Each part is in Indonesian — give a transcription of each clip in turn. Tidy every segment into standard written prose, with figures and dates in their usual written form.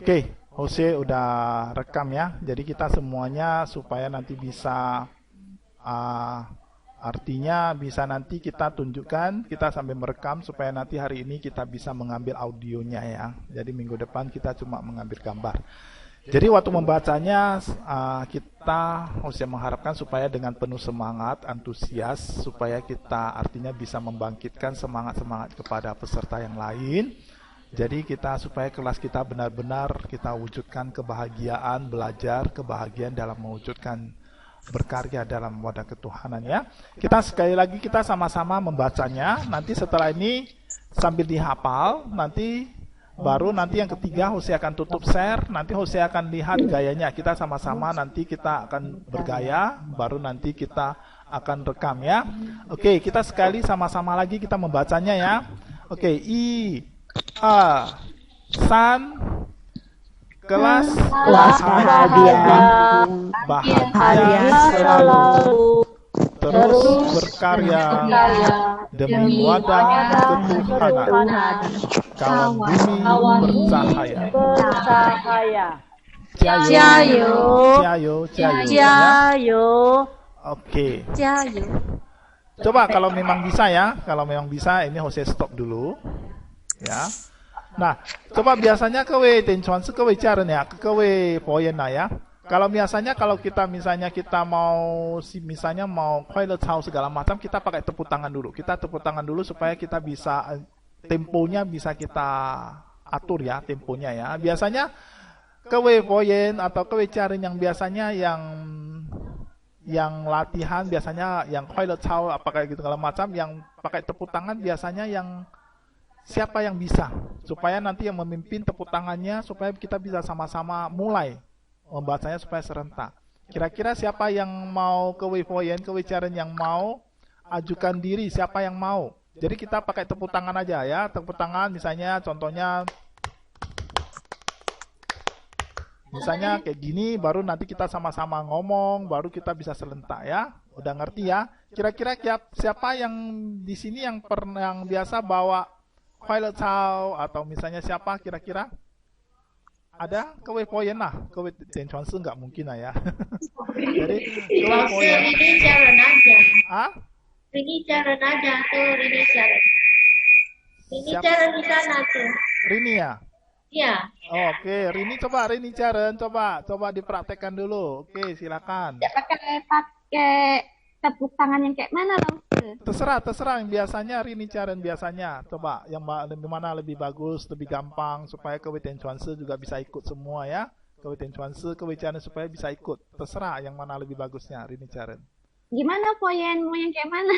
Oke, Jose udah rekam ya. Jadi kita semuanya supaya nanti bisa ah, artinya bisa nanti kita tunjukkan, kita sambil merekam supaya nanti hari ini kita bisa mengambil audionya ya. Jadi minggu depan kita cuma mengambil gambar. Jadi waktu membacanya kita Jose mengharapkan supaya dengan penuh semangat, antusias supaya kita artinya bisa membangkitkan semangat-semangat kepada peserta yang lain. Jadi kita supaya kelas kita benar-benar kita wujudkan kebahagiaan belajar, kebahagiaan dalam mewujudkan berkarya dalam wadah ketuhanan ya. Kita sekali lagi kita sama-sama membacanya. Nanti setelah ini sambil dihafal, nanti baru nanti yang ketiga Jose akan tutup share. Nanti Jose akan lihat gayanya. Kita sama-sama nanti kita akan bergaya, baru nanti kita akan rekam ya. Oke, kita sekali sama-sama lagi kita membacanya ya. Oke, San kelas bahagia selalu terus berkarya demi wadah ketuhanan kawan bumi bercahaya. Jayo. Oke. Coba kalau memang bisa ya, ini Jose stop dulu. Ya. Nah, coba biasanya kewe tenchuan kewe cara ya, kewe poin ya. Kalau biasanya kalau kita misalnya kita mau misalnya mau kuai cao segala macam, kita pakai tepuk tangan dulu. Kita tepuk tangan dulu supaya kita bisa temponya bisa kita atur ya, temponya ya. Biasanya kewe poin atau kewe cara yang biasanya yang latihan biasanya yang kuai cao apakah gitu segala macam yang pakai tepuk tangan biasanya yang siapa yang bisa supaya nanti yang memimpin tepuk tangannya supaya kita bisa sama-sama mulai membacanya supaya serentak. Kira-kira siapa yang mau ke Wipoyen yang mau ajukan diri, siapa yang mau? Jadi kita pakai tepuk tangan aja ya, tepuk tangan misalnya contohnya kayak gini baru nanti kita sama-sama ngomong baru kita bisa serentak ya. Udah ngerti ya? Kira-kira siapa yang di sini yang biasa bawa Pilot Chow atau misalnya siapa kira-kira? Ada kewe poin lah, kewe tenchuan nggak mungkin lah ya. Jadi kewe poin. Ini cara aja. Ah? Ini cara aja tuh, ini cara. Ini cara di sana tuh. Rini ya? Iya. Oke, Rini coba dipraktekkan dulu. Oke, silakan. Pakai tepuk tangan yang kayak mana loh? Terserah yang biasanya Rini Caren biasanya. Coba yang mana lebih bagus, lebih gampang supaya kewe tenchuanse juga bisa ikut semua ya. Kewe tenchuanse, kewe Caren supaya bisa ikut. Terserah yang mana lebih bagusnya Rini Caren. Gimana poin mau yang kayak mana?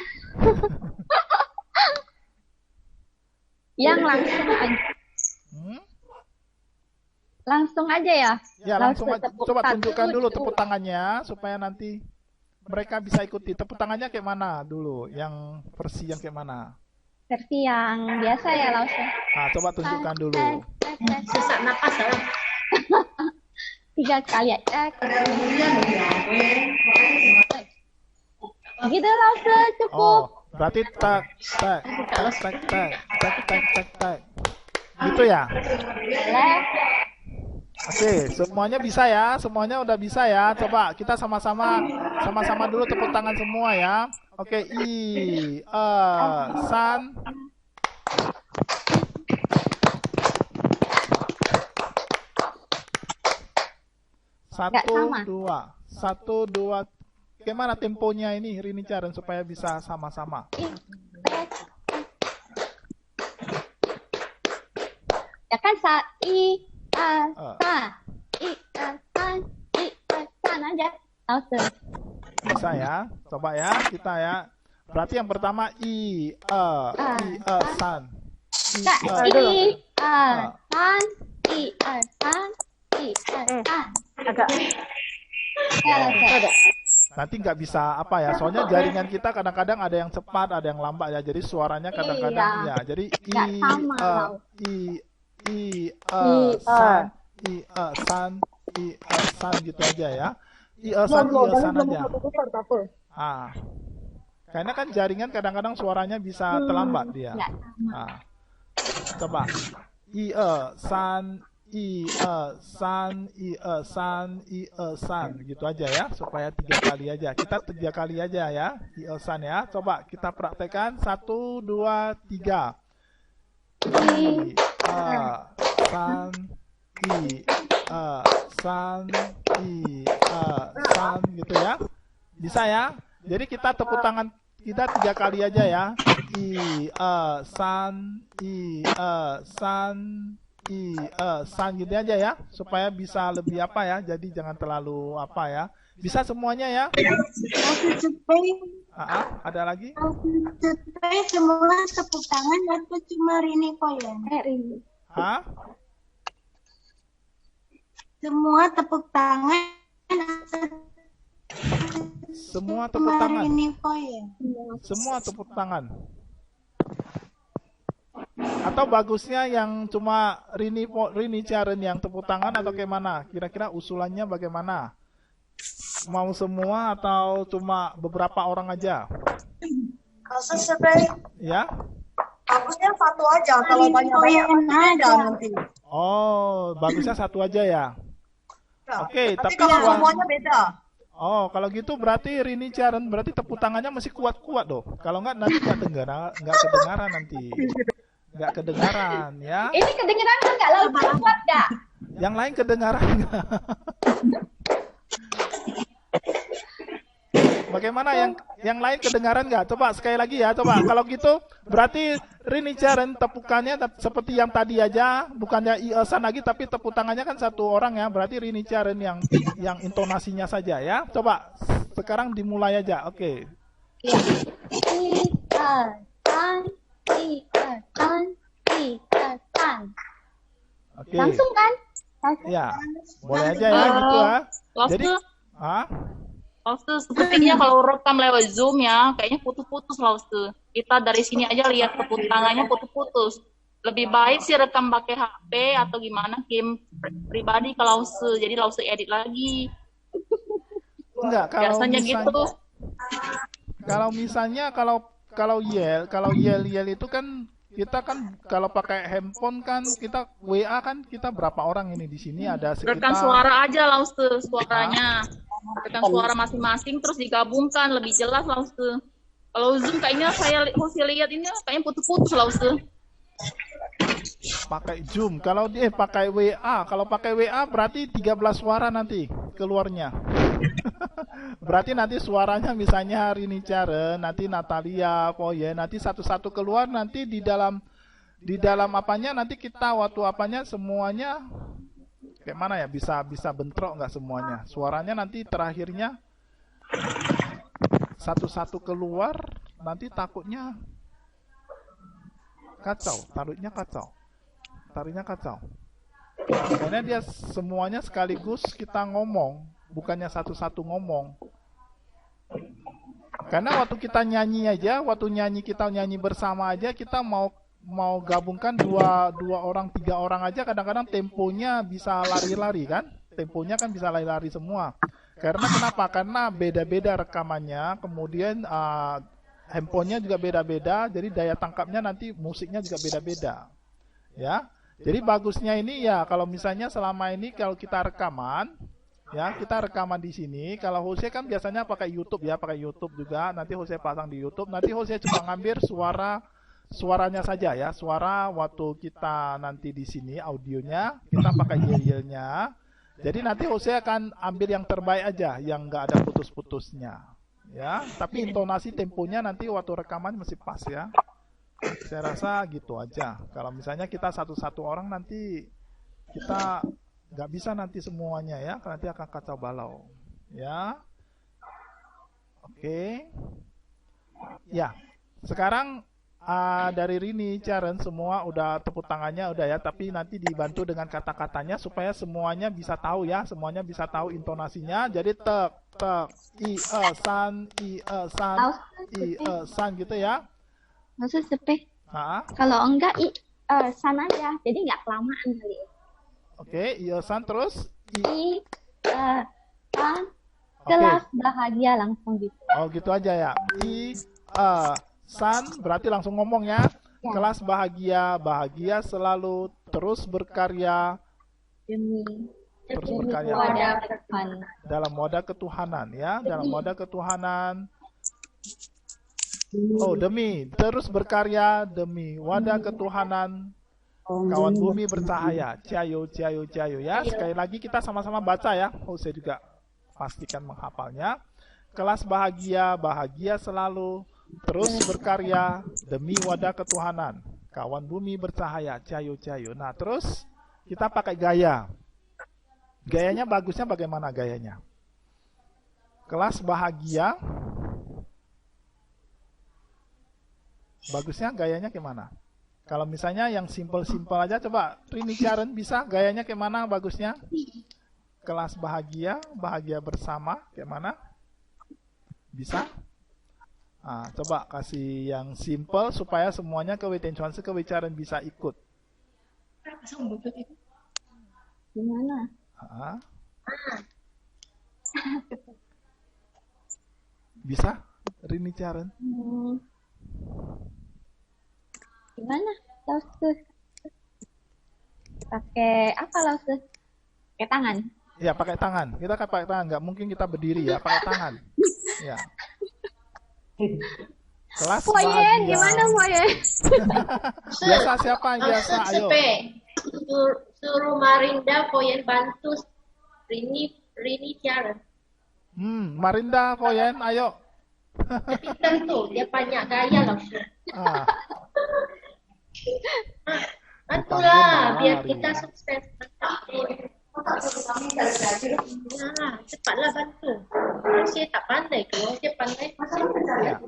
Yang langsung aja. Langsung aja ya? Ya langsung aja. Coba tunjukkan dulu tepuk tangannya supaya nanti mereka bisa ikuti. Tepuk tangannya kayak mana dulu? Yang versi yang kayak mana? Versi yang biasa ya langsung. Nah, coba tunjukkan dulu. Sesak napas ya. 3 kali aja. Gitu langsung cukup. Oh, berarti tak. Gitu ya? Oke, semuanya bisa ya, semuanya udah bisa ya. Coba kita sama-sama dulu tepuk tangan semua ya. Oke, San. Satu, dua. Gimana temponya ini Rini Caren supaya bisa sama-sama? Ya kan san aja langsung. Bisa ya, coba ya kita ya. Berarti yang pertama san. Agak. Nanti nggak bisa apa ya, soalnya jaringan kita kadang-kadang ada yang cepat, ada yang lambat ya. Jadi suaranya kadang-kadang ya. Jadi san gitu aja ya. San aja. Karena kan jaringan kadang-kadang suaranya bisa terlambat dia. Coba san san gitu aja ya, supaya 3 kali aja. Kita 3 kali aja ya, san ya. Coba kita praktekkan 1, 2, 3. San san san gitu ya. Bisa ya? Jadi kita tepuk tangan kita 3 kali aja ya. San san gitu aja ya, supaya bisa lebih apa ya. Jadi jangan terlalu apa ya. Bisa semuanya ya? Ada lagi? Semua tepuk tangan atau cuma Rini kok ya? Rini. Semua tepuk tangan. Semua tepuk tangan. Ya? Semua tepuk tangan. Atau bagusnya yang cuma Rini Charen yang tepuk tangan atau gimana? Kira-kira usulannya bagaimana? Mau semua atau cuma beberapa orang aja? Kalau sesuai ya? Bagusnya satu aja. Kalau banyak-banyak beda nanti. Oh, bagusnya satu aja ya? Oke, tapi kalau semuanya beda. Oh, kalau gitu berarti Rini Charen berarti tepuk tangannya masih kuat-kuat doh. Kalau enggak nanti nggak kedengaran nanti. Nggak kedengaran ya. Ini kedengaran nggak lalu kuat nggak? Yang lain kedengaran nggak? Bagaimana yang lain kedengaran nggak? Coba sekali lagi ya, coba. Kalau gitu berarti Rini Charen tepukannya seperti yang tadi aja, bukannya Iesan lagi tapi tepuk tangannya kan satu orang ya. Berarti Rini Charen yang intonasinya saja ya. Coba sekarang dimulai aja. Oke. Oke. Langsung kan? Ya, boleh aja ya gitu ya. Jadi, Lauste, sepertinya kalau rekam lewat Zoom ya, kayaknya putus-putus Lauste. Kita dari sini aja lihat tepuk tangannya putus-putus. Lebih baik sih rekam pakai HP atau gimana, game pribadi ke Lauste. Jadi Lauste edit lagi. Enggak, kalau biasanya misalnya, gitu. Kalau misalnya kalau yel itu kan kita kan kalau pakai handphone kan kita WA kan kita berapa orang ini di sini ada sekitar. Rekam suara aja Lauste, suaranya. Rekam suara masing-masing terus digabungkan lebih jelas Lauste. Kalau Zoom kayaknya saya lihat ini kayaknya putus-putus Lauste. Pakai Zoom, kalau dia pakai WA, kalau pakai WA berarti 13 suara nanti keluarnya. Berarti nanti suaranya misalnya Rini Charen, nanti Natalia, Poye, nanti satu-satu keluar nanti di dalam apanya nanti kita waktu apanya semuanya kayak mana ya, bisa bentrok nggak semuanya suaranya nanti terakhirnya satu-satu keluar nanti takutnya kacau, taruhnya kacau karena dia semuanya sekaligus kita ngomong, bukannya satu-satu ngomong. Karena waktu kita nyanyi aja, kita nyanyi bersama aja, kita mau gabungkan dua orang, 3 orang aja, kadang-kadang temponya bisa lari-lari kan? Temponya kan bisa lari-lari semua. Karena kenapa? Karena beda-beda rekamannya, kemudian handphonenya juga beda-beda, jadi daya tangkapnya nanti musiknya juga beda-beda. Ya. Jadi bagusnya ini ya kalau misalnya selama ini kalau kita rekaman, ya kita rekaman di sini. Kalau Jose kan biasanya pakai YouTube ya, pakai YouTube juga. Nanti Jose pasang di YouTube. Nanti Jose cuma ngambil suaranya saja ya, suara waktu kita nanti di sini audionya kita pakai yel-yelnya. Jadi nanti Jose akan ambil yang terbaik aja, yang nggak ada putus-putusnya, ya. Tapi intonasi temponya nanti waktu rekaman masih pas ya. Saya rasa gitu aja. Kalau misalnya kita satu-satu orang nanti kita nggak bisa nanti semuanya ya, nanti akan kacau balau ya. Oke. Ya, sekarang dari Rini Charen semua udah tepuk tangannya udah ya, tapi nanti dibantu dengan kata-katanya supaya semuanya bisa tahu ya, semuanya bisa tahu intonasinya. Jadi tek san gitu ya. Maksud sepe. Kalau enggak san aja, jadi nggak kelamaan kali. Oke, san terus san kelas bahagia langsung gitu. Oh gitu aja ya. San berarti langsung ngomong ya. Kelas bahagia selalu terus berkarya Demi Terus berkarya wadah Tuhan. dalam wadah ketuhanan ya, dalam wadah ketuhanan. Oh, demi terus berkarya demi wadah ketuhanan kawan bumi bercahaya. Cayo, cayo, cayo ya. Sekali lagi kita sama-sama baca ya. Oh, saya juga pastikan menghafalnya. Kelas bahagia, bahagia selalu, terus berkarya demi wadah ketuhanan. Kawan bumi bercahaya, cayo, cayo. Nah, terus kita pakai gaya. Gayanya bagusnya bagaimana gayanya? Kelas bahagia. Bagusnya gayanya gimana? Kalau misalnya yang simple-simple aja, coba Rini Karen bisa gayanya gimana bagusnya? Kelas bahagia, bahagia bersama, gimana? Bisa? Nah, coba kasih yang simple supaya semuanya ke Weiten Chuanzi, ke Karen bisa ikut. Gimana? Bisa? Rini Karen? Gimana? Lausus. Pakai apa lausus? Pakai tangan. Ya, pakai tangan. Kita kan pakai tangan, nggak mungkin kita berdiri ya, pakai tangan. Ya. Kelas Poyen, bahagia. gimana Poyen? Biasa siapa yang biasa? Ayo. Suruh Marinda Poyen bantu Rini Karen. Marinda, Poyen, ayo. Pintar tuh, dia banyak gaya loh. Ah, Bantulah biar kita sukses. Nah, cepatlah bantu. Saya tak pandai, kalau dia pandai pasti. ya.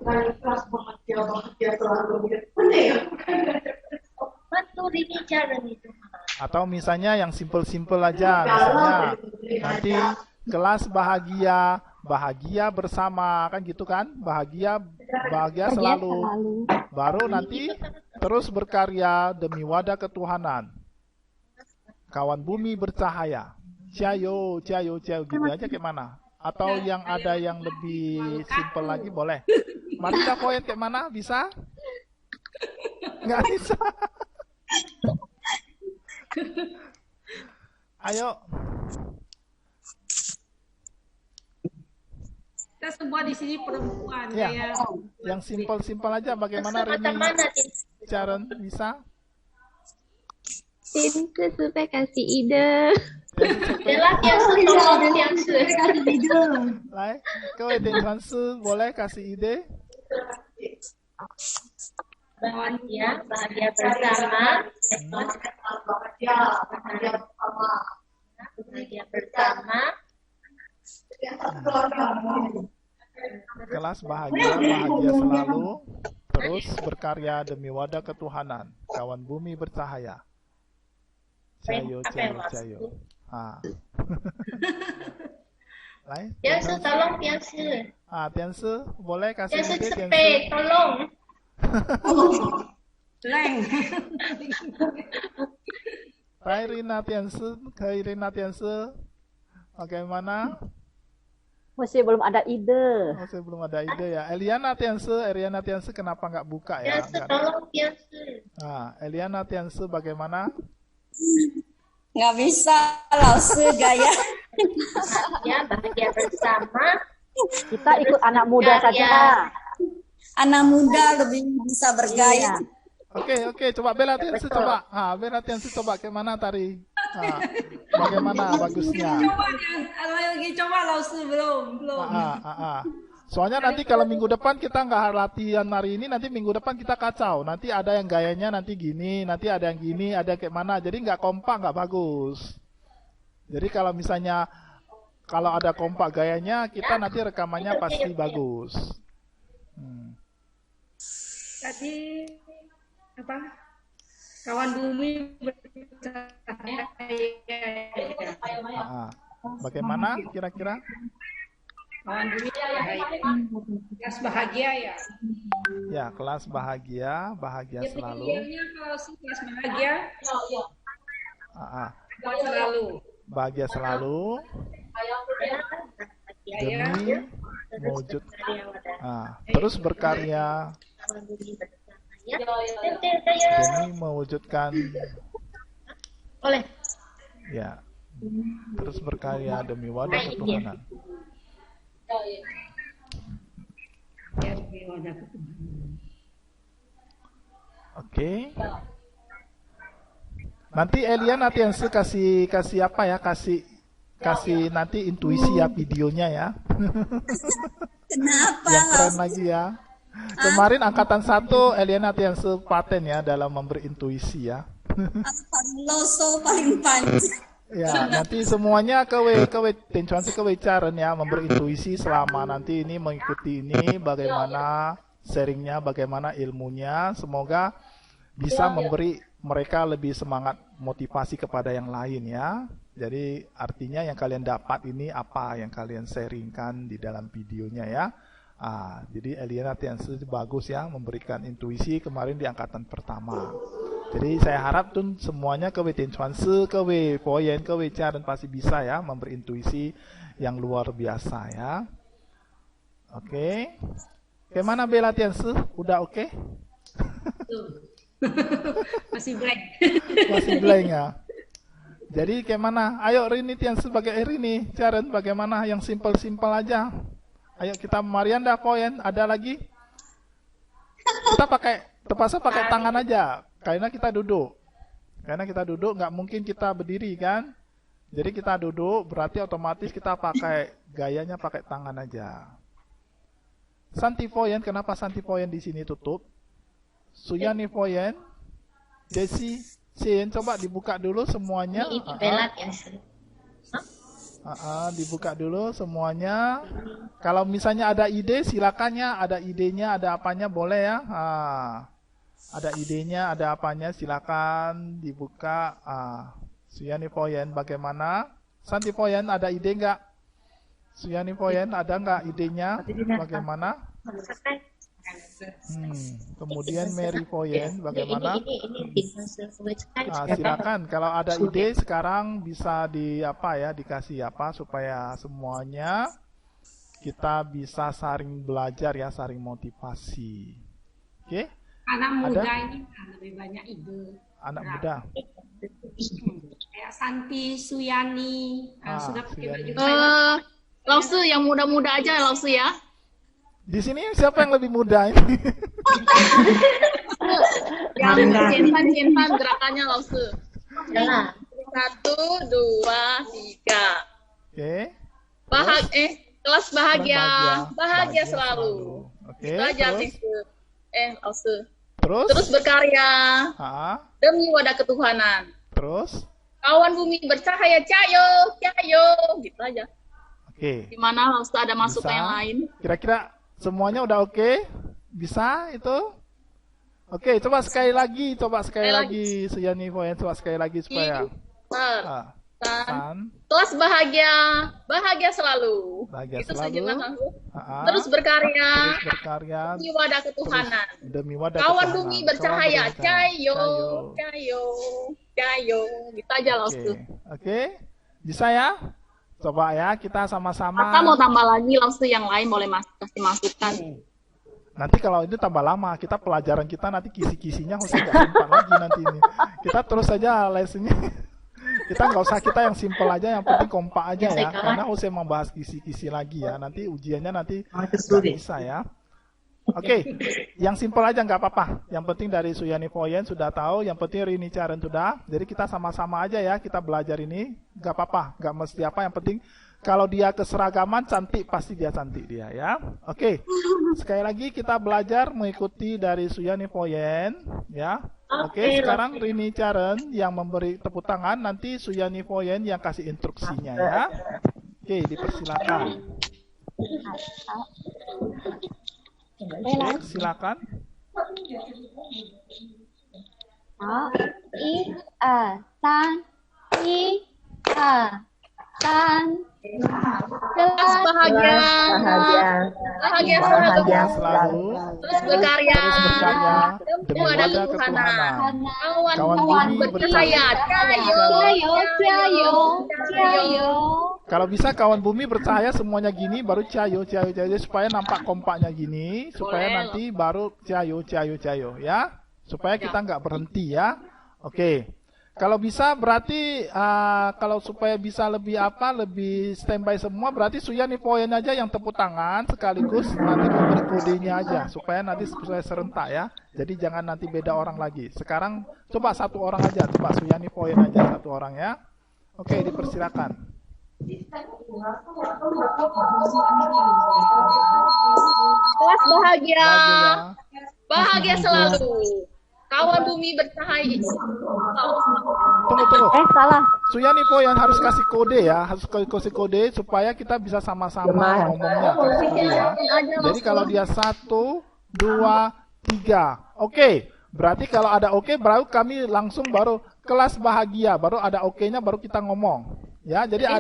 Bantu Rini Karen itu. Atau misalnya yang simple-simple aja, misalnya nanti kelas bahagia, bahagia bersama, kan gitu kan? Bahagia, bahagia selalu. Baru nanti terus berkarya demi wadah ketuhanan. Kawan bumi bercahaya. Cayo, cayo, cayo gitu aja kayak mana? Atau yang ada yang lebih simple lagi boleh. Marita Poyen kayak mana? Bisa? Nggak bisa. Ayo. Kita semua di sini perempuan Ya, ya. yang simpel-simpel aja. Bagaimana Rini Mana Karen bisa? Tinte supaya kasih ide. Jelas yang tolong yang Lai, ke Weiten Chuanzi boleh kasih ide? bahagia bersama. Bahagia bersama. Kelas bahagia, bahagia selalu, terus berkarya demi wadah ketuhanan. Kawan bumi bercahaya. Cayo, cayo, cayo. Ah. Lai, Tiansu tolong Tiansu. Tianzi, boleh kasih Tiansu ide cepet, Tianzi? tolong. Leng. Hai Rina Tianzi, ke Rina Tianzi. Bagaimana? Masih belum ada ide. Masih belum ada ide ya. Eliana Tianzi kenapa nggak buka ya? Tiansu tolong Tiansu. Eliana Tianzi bagaimana? Nggak bisa, Lausu gaya. Bahagia bersama. Kita ikut anak muda saja. Anak muda lebih bisa bergaya. Oke, coba Bella Tianzi coba. Bella Tianzi coba gimana tari? Bagaimana bagusnya? Lagi coba Lausu belum. Soalnya nanti kalau minggu depan kita nggak latihan hari ini, nanti minggu depan kita kacau. Nanti ada yang gayanya nanti gini, nanti ada yang gini, ada yang kayak mana. Jadi nggak kompak, nggak bagus. Jadi kalau misalnya kalau ada kompak gayanya, kita nanti rekamannya pasti bagus. Tadi apa? Kawan bumi bercahaya. Bagaimana kira-kira? Kawan bumi kelas bahagia ya. Ya, kelas bahagia, bahagia selalu. Kalau kelas bahagia. Selalu. Bahagia selalu. Demi mewujud. Terus berkarya. Demi mewujudkan. Boleh. Ya. Terus berkarya demi wadah ketuhanan. Ya, demi wadah ketuhanan. Oke. Nanti Elian nanti yang kasih apa ya? Kasih nanti intuisi ya videonya ya. Kenapa? Yang keren lagi ya. Kemarin angkatan 1 Elian nanti yang sepaten ya dalam memberi intuisi ya. Paling loso, paling panjang. Ya, nanti semuanya kewe caren ya memberi intuisi selama nanti ini mengikuti ini bagaimana sharingnya, bagaimana ilmunya. Semoga bisa memberi mereka lebih semangat motivasi kepada yang lain ya. Jadi artinya yang kalian dapat ini apa yang kalian sharingkan di dalam videonya ya. Jadi Eliana Tiansu bagus ya memberikan intuisi kemarin di angkatan pertama. Jadi saya harap tuh semuanya kewe Tiancuansi, kewe Poyen, kewe Caren pasti bisa ya memberi intuisi yang luar biasa ya. Oke. Gimana Bella Tiansu? Udah oke? Masih blank. Masih blank ya. Jadi gimana? Ayo Rini Tiansu sebagai Rini, Caren bagaimana yang simpel-simpel aja. Ayo kita Marianda Poyen, ada lagi? Kita terpaksa pakai tangan aja, karena kita duduk. Karena kita duduk, nggak mungkin kita berdiri kan? Jadi kita duduk, berarti otomatis kita pakai gayanya pakai tangan aja. Santi Poyen, kenapa Santi Poyen di sini tutup? Suyani Poyen, Desi, Sien, coba dibuka dulu semuanya. Ini Bella ya. Dibuka dulu semuanya. Kalau misalnya ada ide silakannya, ada idenya, ada apanya boleh ya. Ada idenya, ada apanya silakan dibuka. Suyani Poyen bagaimana? Santi Poyen ada ide nggak? Suyani Poyen ada nggak idenya? Bagaimana? Kemudian Mary Poyen bagaimana? Silakan kalau ada ide sekarang bisa dikasih apa supaya semuanya kita bisa saling belajar ya, saling motivasi. Oke? Anak muda ini lebih banyak ide. Anak muda. Kayak Santi, Suyani, sudah pakai baju Lausu yang muda-muda aja Lausu ya. Di sini siapa yang lebih muda ini? Yang centan gerakannya Lausu. 1, 2, 3. Oke. Kelas bahagia selalu. Oke. Belajar Lausu. Terus berkarya demi wadah ketuhanan. Terus kawan bumi bercahaya, cayo, gitu aja. Oke. Gimana Lausu ada masukan yang lain? Kira-kira semuanya udah oke? Bisa itu? Oke, coba sekali lagi Suyani Poyen, coba sekali lagi supaya. Kelas bahagia selalu. Bahagia itu selalu. Terus berkarya demi wadah ketuhanan. Kawan bumi bercahaya, cayo, gitu aja Lausu. Oke. Bisa ya? Coba ya kita sama-sama. Kita mau tambah lagi Lausu yang lain boleh kasih masukan. Nanti kalau itu tambah lama, kita pelajaran kita nanti kisi-kisinya harus nggak simpan lagi nanti ini. Kita terus saja lesnya. Kita nggak usah kita yang simpel aja, yang penting kompak aja ya. Karena usah membahas kisi-kisi lagi ya. Nanti ujiannya nanti nggak bisa ya. Oke, yang simpel aja nggak apa-apa. Yang penting dari Suyani Poyen sudah tahu. Yang penting Rini Caren sudah. Jadi kita sama-sama aja ya. Kita belajar ini nggak apa-apa. Nggak mesti apa. Yang penting kalau dia keseragaman cantik pasti dia cantik dia ya. Oke, sekali lagi kita belajar mengikuti dari Suyani Poyen ya. Oke, sekarang Rini Caren yang memberi tepuk tangan. Nanti Suyani Poyen yang kasih instruksinya ya. Oke, dipersilakan. Silakan. Kelas bahagia selalu. Terus berkarya demi wadah ketuhanan. Kawan bumi bercahaya, cayo. Kalau bisa kawan bumi bercahaya semuanya gini, baru cayo supaya nampak kompaknya gini, supaya nanti baru cayo ya, supaya kita nggak berhenti ya. Oke. Kalau bisa berarti kalau supaya bisa lebih lebih standby semua berarti Suyani poin aja yang tepuk tangan sekaligus nanti memberi kodenya aja supaya nanti serentak ya. Jadi jangan nanti beda orang lagi. Sekarang coba satu orang aja, coba Suyani poin aja satu orang ya. Oke, dipersilakan. Kelas bahagia. Bahagia selalu. Kawan bumi bercahaya. Tunggu. Salah. Suyani poin harus kasih kode ya, harus kasih kode supaya kita bisa sama-sama ngomongnya. Kasih kode ya. Jadi kalau dia 1, 2, 3. Oke. Berarti kalau ada oke, baru kami langsung baru kelas bahagia, baru ada oke-nya baru kita ngomong. Ya, jadi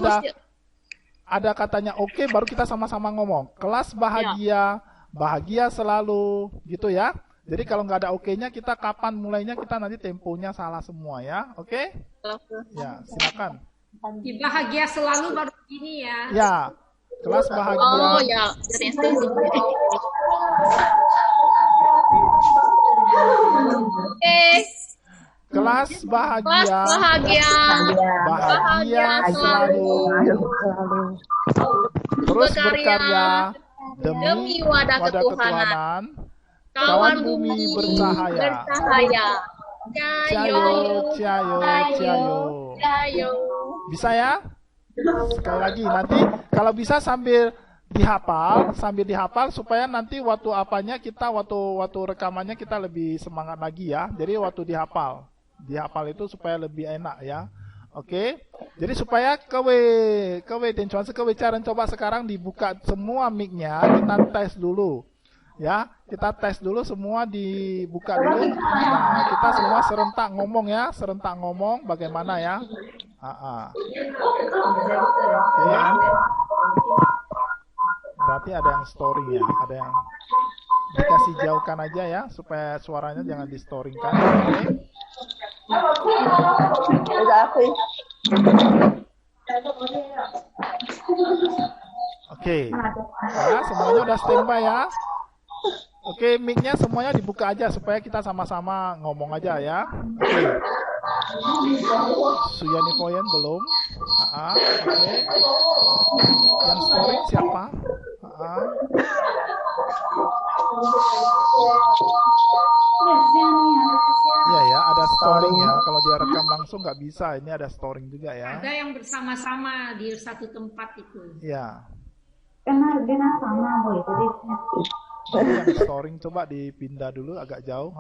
ada katanya oke, baru kita sama-sama ngomong. Kelas bahagia, bahagia selalu, gitu ya. Jadi kalau nggak ada oke-nya, kita kapan mulainya, kita nanti temponya salah semua ya, oke? Ya, silakan. Bahagia selalu baru begini ya. Ya, kelas bahagia. Oh ya, oke. Kelas bahagia. Bahagia selalu. Terus berkarya demi wadah ketuhanan. Kawan bumi bercahaya. Cayo. Bisa ya? Sekali lagi nanti kalau bisa sambil dihafal supaya nanti waktu waktu rekamannya kita lebih semangat lagi ya. Jadi waktu dihafal itu supaya lebih enak ya. Oke. Jadi supaya kewe cara coba sekarang dibuka semua mic-nya, kita tes dulu. Ya, kita tes dulu semua dibuka dulu. Nah, kita semua serentak ngomong bagaimana ya? Oke. Berarti ada yang storing ya, ada yang dikasih jauhkan aja ya supaya suaranya jangan di-storingkan. Oke. Ya, semuanya udah standby ya. Oke, mic-nya semuanya dibuka aja supaya kita sama-sama ngomong aja ya. Oke. Suyani poin belum? Oke. Yang storing siapa? Iya ya, ada storing ya. Kalau dia rekam langsung nggak bisa. Ini ada storing juga ya. Ada yang bersama-sama di satu tempat itu. Iya. Karena sama boy. Jadi yang storing coba dipindah dulu agak jauh.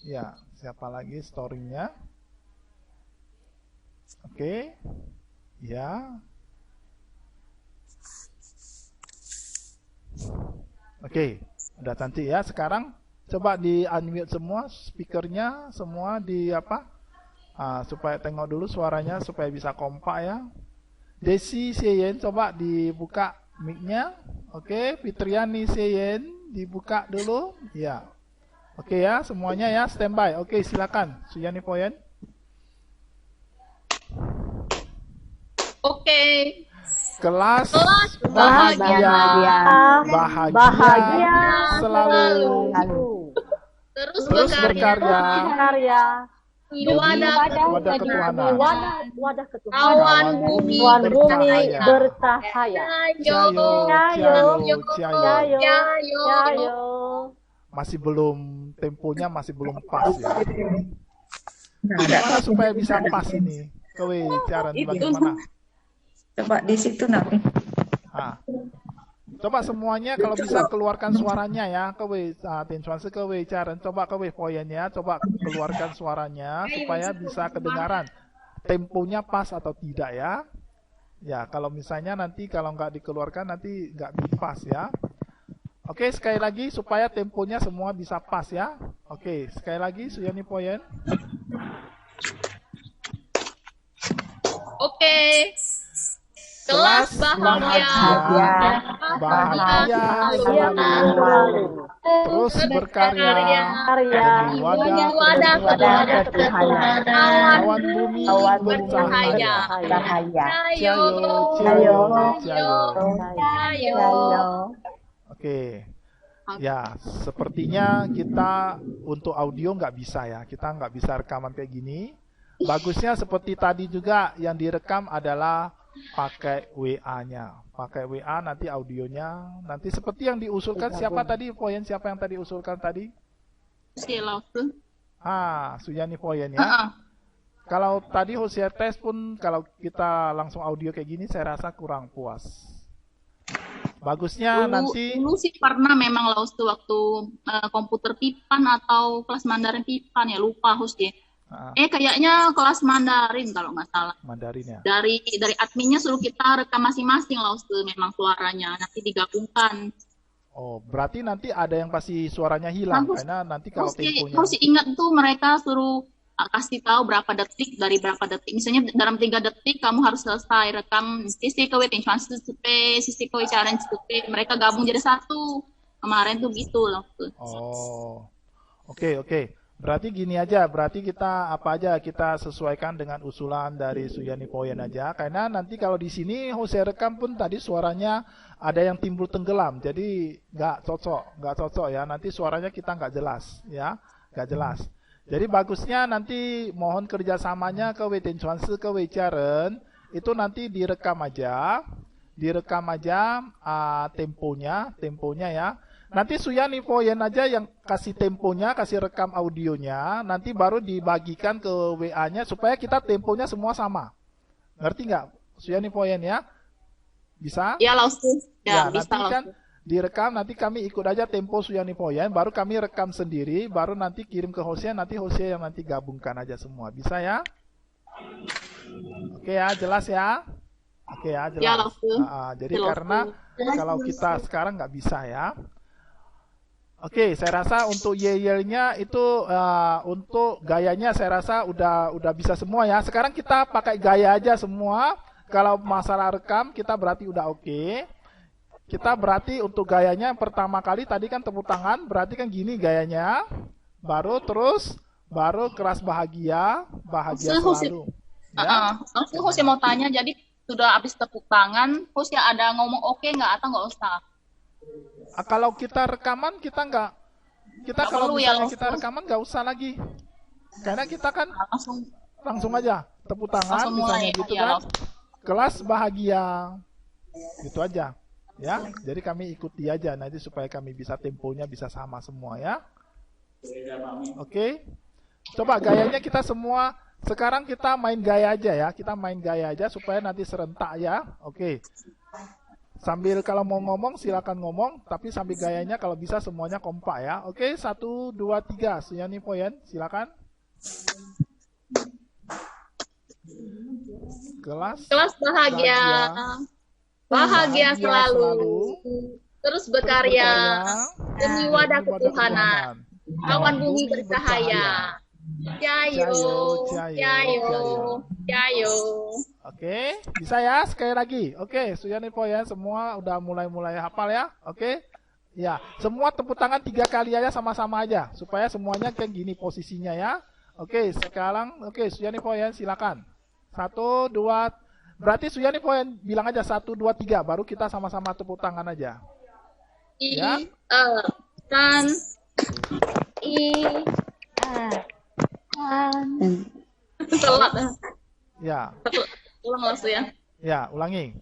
Ya, siapa lagi storingnya? Oke. Ya. Oke, udah cantik ya. Sekarang coba di unmute semua speakernya, semua di supaya tengok dulu suaranya supaya bisa kompak ya. Desi Seyen coba dibuka mic-nya. Oke, Fitriani Seyen dibuka dulu. Ya. Oke ya, semuanya ya standby. Oke, silakan Suyani Poyen. Oke. Kelas bahagia selalu. Terus berkarya. Wadah ketuhanan. Kawan bumi bercahaya. Cayo. Masih belum, temponya masih belum pas ya. Gimana supaya bisa pas ini? Kowe cara bagaimana? Coba di situ nanti. Coba semuanya kalau bisa keluarkan suaranya ya. Kowe kowe cara coba kowe poinnya, coba keluarkan suaranya supaya bisa kedengaran. Temponya pas atau tidak ya. Ya, kalau misalnya nanti kalau nggak dikeluarkan nanti nggak pas ya. Oke, sekali lagi supaya temponya semua bisa pas ya. Oke, sekali lagi Suyani Poyen. Oke. Kelas bahagia selalu. Terus berkarya demi wadah ketuhanan. Kawan bumi bercahaya. Cayo. Oke. Ya, sepertinya kita untuk audio nggak bisa ya. Kita nggak bisa rekaman kayak gini. Bagusnya seperti tadi juga yang direkam adalah pakai WA-nya. Pakai WA nanti audionya. Nanti seperti yang diusulkan siapa tadi? Poyen siapa yang tadi usulkan tadi? Suyani Poyen ya. Kalau tadi Hosea tes pun kalau kita langsung audio kayak gini saya rasa kurang puas. Bagusnya nanti dulu sih pernah memang Laus tuh waktu komputer Pipan atau kelas Mandarin Pipan ya, lupa Hosea. Kayaknya kelas Mandarin kalau nggak salah. Mandarin ya. Dari adminnya suruh kita rekam masing-masing Laus tuh memang suaranya nanti digabungkan. Oh, berarti nanti ada yang pasti suaranya hilang karena nanti kalau temponya. Harus ingat tuh mereka suruh kasih tahu berapa detik dari berapa detik. Misalnya dalam 3 detik kamu harus selesai rekam sisi kowe sisi kowe challenge mereka gabung jadi satu. Kemarin tuh gitu loh. Oh. Oke. Berarti gini aja, berarti kita apa aja kita sesuaikan dengan usulan dari Suyani Poyen aja. Karena nanti kalau di sini Hosea rekam pun tadi suaranya ada yang timbul tenggelam, jadi nggak cocok ya. Nanti suaranya kita nggak jelas ya, nggak jelas. Jadi bagusnya nanti mohon kerjasamanya ke Wetin Chuansi ke Weicharen itu nanti direkam aja temponya ya. Nanti Suyani Poyen aja yang kasih temponya, kasih rekam audionya, nanti baru dibagikan ke WA-nya supaya kita temponya semua sama. Ngerti nggak Suyani Poyen ya? Bisa? Ya, Laus. Ya, bisa. Nanti kan direkam, nanti kami ikut aja tempo Suyani Poyen, baru kami rekam sendiri, baru nanti kirim ke Hosea, nanti Hosea yang nanti gabungkan aja semua. Bisa ya? Oke ya, jelas ya? Oke ya, jelas. Ya, Laus. Jadi karena kalau kita sekarang nggak bisa ya. Oke, saya rasa untuk yel-yelnya itu untuk gayanya saya rasa udah bisa semua ya. Sekarang kita pakai gaya aja semua. Kalau masalah rekam kita berarti udah oke. Kita berarti untuk gayanya pertama kali tadi kan tepuk tangan, berarti kan gini gayanya. Baru keras bahagia selalu. Hosea mau tanya, jadi sudah habis tepuk tangan, Hosea ada ngomong oke nggak atau nggak usah? Kalau kita rekaman kalau misalnya kita rekaman nggak usah lagi, karena kita kan langsung aja tepuk tangan misalnya gitu kan, kelas bahagia gitu aja ya. Jadi kami ikuti aja nanti supaya kami bisa temponya bisa sama semua ya. Oke. Coba gayanya kita semua sekarang kita main gaya aja ya, kita main gaya aja supaya nanti serentak ya. Oke. Sambil kalau mau ngomong silakan ngomong, tapi sambil gayanya kalau bisa semuanya kompak ya. Oke, 1, 2, 3. Suyani Poyen, silakan. Kelas bahagia selalu. Terus berkarya demi wadah ketuhanan. Awan bumi bercahaya. Jayo. Oke, bisa ya sekali lagi. Oke, Suyani Poyen semua udah mulai hafal ya. Oke. Ya, semua tepuk tangan 3 kali aja sama-sama aja supaya semuanya kayak gini posisinya ya. Oke, sekarang Suyani Poyen silakan. 1, 2. Berarti Suyani Poyen bilang aja 1, 2, 3 baru kita sama-sama tepuk tangan aja. Ya. Telat. Ya. Ulang langsung ya. Ya, ulangi.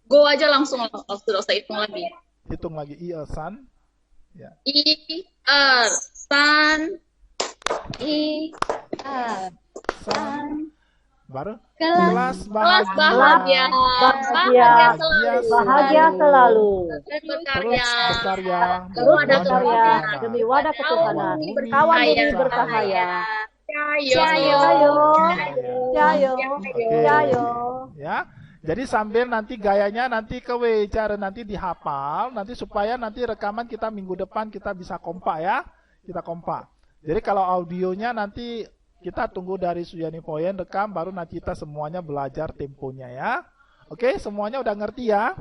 Go aja langsung sudah usah hitung lagi. Hitung lagi san. Ya. San. Baru Kelas bahagia selalu. Berkarya demi wadah ketuhanan. Kawan bumi bercahaya. Jayo. Ya. Jadi sambil nanti gayanya nanti ke Weicharen nanti dihafal nanti supaya nanti rekaman kita minggu depan kita bisa kompak ya. Kita kompak. Jadi kalau audionya nanti kita tunggu dari Suyani Poyen rekam baru nanti kita semuanya belajar temponya ya. Oke, semuanya udah ngerti ya?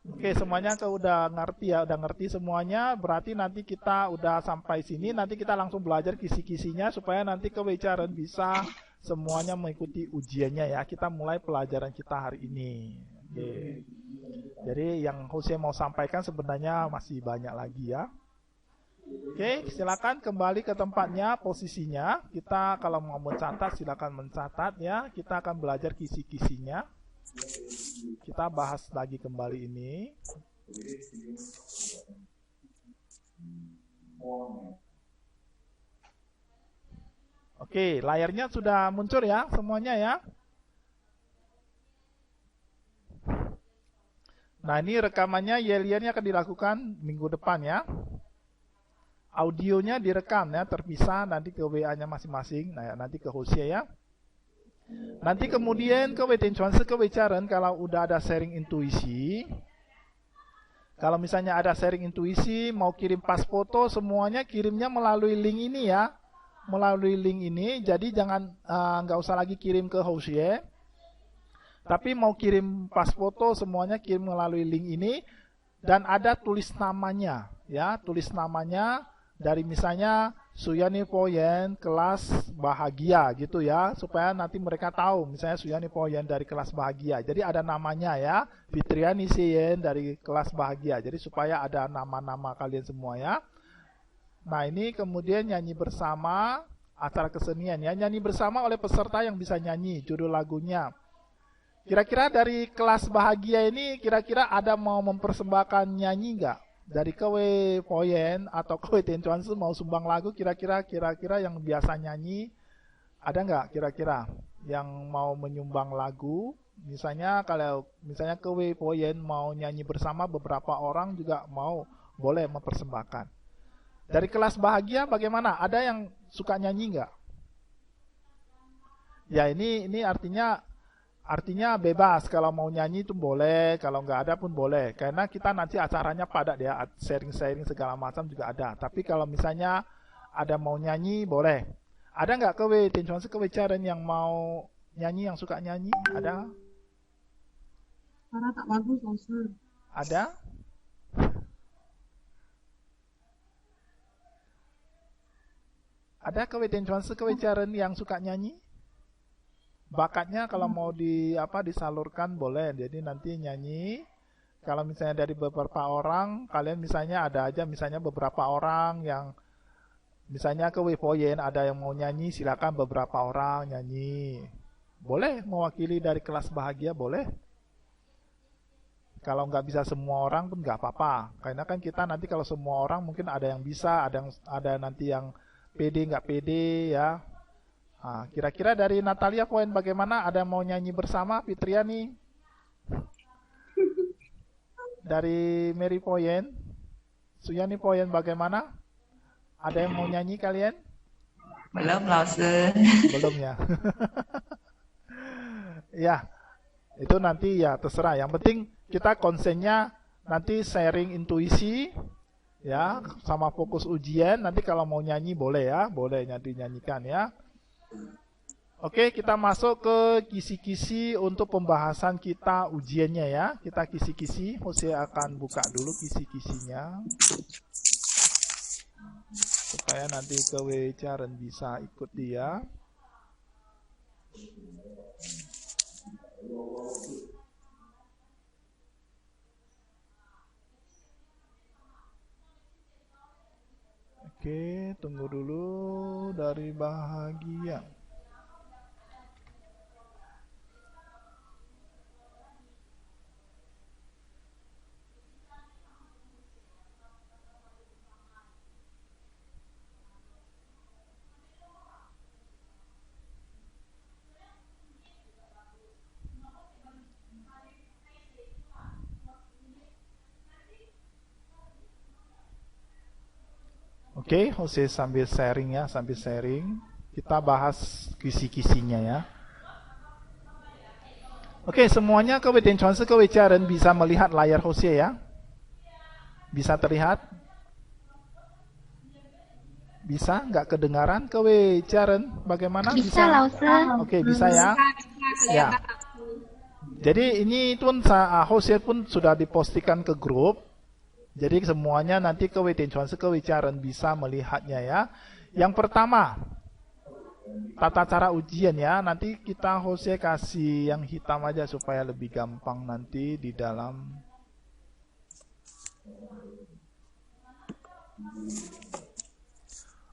Oke, semuanya udah ngerti semuanya. Berarti nanti kita udah sampai sini, nanti kita langsung belajar kisi-kisinya supaya nanti ke Weicharen bisa semuanya mengikuti ujiannya ya. Kita mulai pelajaran kita hari ini. Oke. Jadi yang Jose mau sampaikan sebenarnya masih banyak lagi ya. Oke, silakan kembali ke tempatnya, posisinya. Kita kalau mau mencatat silakan mencatat ya. Kita akan belajar kisi-kisinya. Kita bahas lagi kembali ini. Oke, layarnya sudah muncul ya semuanya ya. Nah, ini rekamannya Yeliannya akan dilakukan minggu depan ya. Audionya direkam ya, terpisah nanti ke WA-nya masing-masing. Nah, nanti ke Hosea ya. Nanti kemudian ke Wetencuanse ke Wecaran kalau udah ada sharing intuisi. Kalau misalnya ada sharing intuisi, mau kirim pas foto, semuanya kirimnya melalui link ini ya. Melalui link ini, jadi jangan nggak usah lagi kirim ke Hosea. Tapi mau kirim pas foto semuanya kirim melalui link ini dan ada tulis namanya ya, tulis namanya dari misalnya Suyani Poyen kelas bahagia gitu ya, supaya nanti mereka tahu misalnya Suyani Poyen dari kelas bahagia. Jadi ada namanya ya, Fitriani Seyen dari kelas bahagia. Jadi supaya ada nama-nama kalian semua ya. Nah, ini kemudian nyanyi bersama acara kesenian ya, nyanyi bersama oleh peserta yang bisa nyanyi judul lagunya. Kira-kira dari kelas bahagia ini, kira-kira ada mau mempersembahkan nyanyi nggak? Dari Kewe Poyen atau Kewe Tencuanse mau sumbang lagu, kira-kira yang biasa nyanyi, ada nggak kira-kira yang mau menyumbang lagu? Misalnya kalau misalnya Kewe Poyen mau nyanyi bersama beberapa orang juga mau, boleh mempersembahkan. Dari kelas bahagia bagaimana? Ada yang suka nyanyi nggak? Ya ini artinya bebas, kalau mau nyanyi itu boleh, kalau nggak ada pun boleh. Karena kita nanti acaranya padat ya, sharing-sharing segala macam juga ada. Tapi kalau misalnya ada mau nyanyi, boleh. Ada nggak Kewe Tencuanse Kewe Caran yang mau nyanyi, yang suka nyanyi? Ada? Suara tak bagus, Ustaz. Ada? Ada Kewe Tencuanse Kewe Caran yang suka nyanyi? Bakatnya kalau mau disalurkan boleh. Jadi nanti nyanyi. Kalau misalnya dari beberapa orang, kalian misalnya ada aja misalnya beberapa orang yang misalnya ke Wepoyen ada yang mau nyanyi, silakan beberapa orang nyanyi. Boleh mewakili dari kelas bahagia, boleh. Kalau nggak bisa semua orang pun nggak apa-apa. Karena kan kita nanti kalau semua orang mungkin ada yang bisa, ada nanti yang pede nggak pede ya. Nah, kira-kira dari Natalia Poyen bagaimana? Ada yang mau nyanyi bersama? Fitriani? Dari Mary Poyen? Suyani Poyen bagaimana? Ada yang mau nyanyi kalian? Belum, Lause. Belum ya? Ya, itu nanti ya terserah. Yang penting kita konsennya nanti sharing intuisi ya, sama fokus ujian. Nanti kalau mau nyanyi boleh ya, boleh nyanyikan ya. Oke, kita masuk ke kisi-kisi untuk pembahasan kita ujiannya ya. Kita kisi-kisi, Hosea akan buka dulu kisi-kisinya supaya nanti Kewe Caran bisa ikut dia. Oke, tunggu dulu dari bahagia. Oke, Hosea sambil sharing ya, sambil sharing. Kita bahas kisi-kisinya ya. Oke, semuanya Kewe Tencuanse Kewe Caran bisa melihat layar Hosea ya? Bisa terlihat? Bisa? Nggak kedengaran Kewe Caran? Bagaimana? Bisa lah, Ustaz. Oke, bisa ya? Ya. Jadi ini pun Hosea pun sudah dipostikan ke grup. Jadi semuanya nanti Kewe Tencuanse Kewe Caran bisa melihatnya ya. Yang pertama, tata cara ujian ya. Nanti kita Jose kasih yang hitam aja supaya lebih gampang nanti di dalam.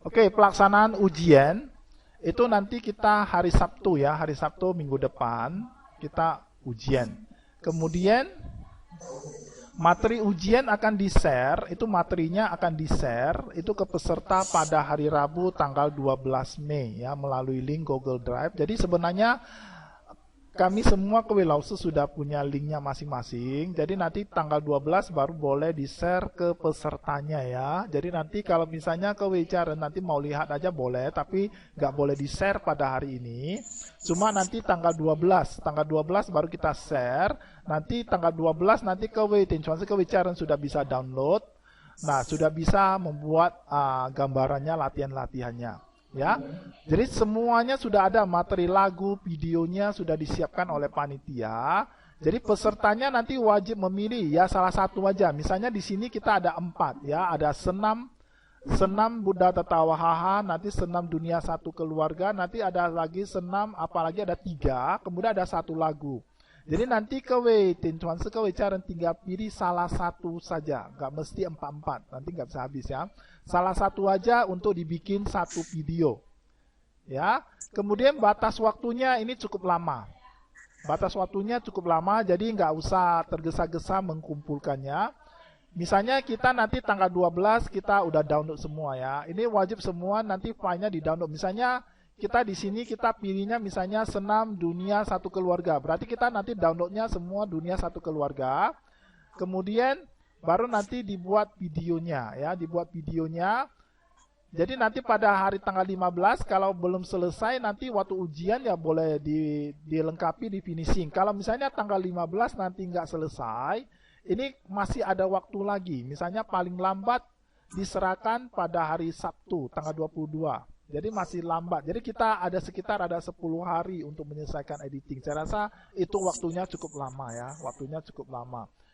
Oke, pelaksanaan ujian itu nanti kita hari Sabtu ya, hari Sabtu minggu depan kita ujian. Kemudian materi ujian akan di-share, itu materinya akan di-share itu ke peserta pada hari Rabu tanggal 12 Mei ya melalui link Google Drive. Jadi sebenarnya kami semua Kewilausu sudah punya linknya masing-masing. Jadi nanti tanggal 12 baru boleh di-share ke pesertanya ya. Jadi nanti kalau misalnya Kewicaran nanti mau lihat aja boleh, tapi nggak boleh di-share pada hari ini. Cuma nanti tanggal 12 baru kita share. Nanti tanggal 12 nanti Kewicaran sudah bisa download. Nah, sudah bisa membuat gambarannya, latihan-latihannya. Ya, jadi semuanya sudah ada, materi lagu, videonya sudah disiapkan oleh panitia. Jadi pesertanya nanti wajib memilih ya salah satu aja. Misalnya di sini kita ada 4 ya, ada senam Buddha Tatawahaha, nanti senam dunia satu keluarga, nanti ada lagi senam apalagi ada 3, kemudian ada 1 lagu. Jadi nanti Kewicaran tinggal pilih salah satu saja, nggak mesti 4, nanti nggak bisa habis ya. Salah satu aja untuk dibikin 1 video, ya. Kemudian batas waktunya ini cukup lama, jadi nggak usah tergesa-gesa mengkumpulkannya. Misalnya kita nanti tanggal 12 kita udah download semua ya. Ini wajib semua nanti filenya di download. Misalnya kita di sini kita pilihnya misalnya senam dunia satu keluarga. Berarti kita nanti downloadnya semua dunia satu keluarga. Kemudian baru nanti dibuat videonya ya, Jadi nanti pada hari tanggal 15 kalau belum selesai nanti waktu ujian ya boleh dilengkapi di finishing. Kalau misalnya tanggal 15 nanti nggak selesai, ini masih ada waktu lagi. Misalnya paling lambat diserahkan pada hari Sabtu tanggal 22. Jadi masih lambat. Jadi kita ada sekitar 10 hari untuk menyelesaikan editing. Saya rasa itu waktunya cukup lama ya.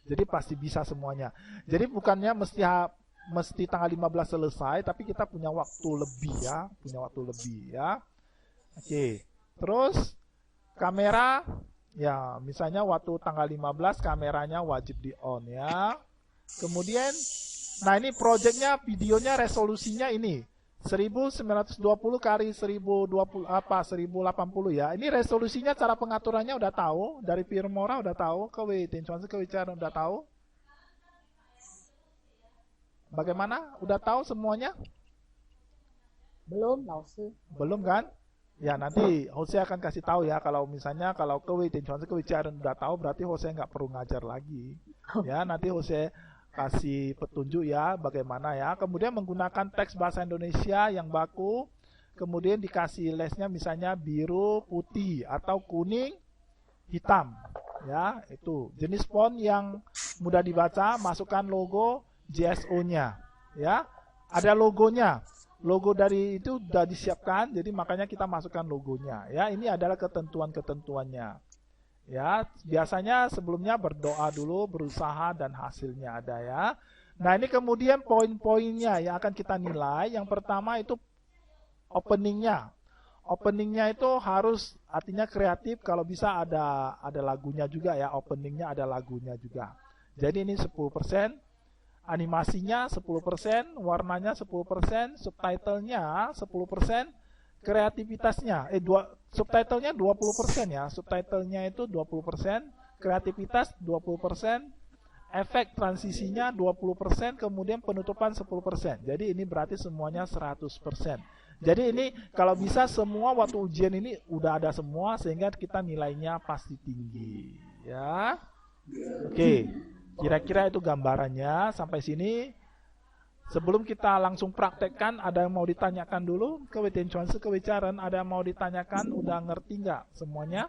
Jadi pasti bisa semuanya. Jadi bukannya mesti tanggal 15 selesai, tapi kita punya waktu lebih ya. Oke. Terus kamera ya, misalnya waktu tanggal 15 kameranya wajib di on ya. Kemudian nah ini projectnya, videonya resolusinya ini 1920 kali 1080 ya. Ini resolusinya, cara pengaturannya udah tahu, dari Firmora udah tahu, Kewicaran udah tahu. Bagaimana? Udah tahu semuanya? Belum, Lausu. Belum kan? Ya nanti Jose akan kasih tahu ya, kalau misalnya kalau Kewicaran udah tahu berarti Jose nggak perlu ngajar lagi. Ya nanti Jose kasih petunjuk ya bagaimana ya. Kemudian menggunakan teks bahasa Indonesia yang baku. Kemudian dikasih lesnya misalnya biru, putih atau kuning, hitam. Ya, itu jenis font yang mudah dibaca. Masukkan logo JSO-nya. Ya, ada logonya. Logo dari itu sudah disiapkan. Jadi makanya kita masukkan logonya. Ya, ini adalah ketentuan-ketentuannya. Ya, biasanya sebelumnya berdoa dulu, berusaha dan hasilnya ada ya. Nah, ini kemudian poin-poinnya yang akan kita nilai. Yang pertama itu openingnya. Openingnya itu harus artinya kreatif, kalau bisa ada lagunya juga ya. Openingnya ada lagunya juga. Jadi ini 10%, animasinya 10%, warnanya 10%, subtitlenya 10%, kreativitasnya subtitlenya 20% ya. Subtitlenya itu 20%, kreativitas 20%, efek transisinya 20%, kemudian penutupan 10%. Jadi ini berarti semuanya 100%. Jadi ini kalau bisa semua waktu ujian ini udah ada semua, sehingga kita nilainya pasti tinggi ya. Oke, kira-kira itu gambarannya sampai sini. Sebelum kita langsung praktekkan, ada yang mau ditanyakan dulu? Kewicaran, ada yang mau ditanyakan? Udah ngerti nggak semuanya?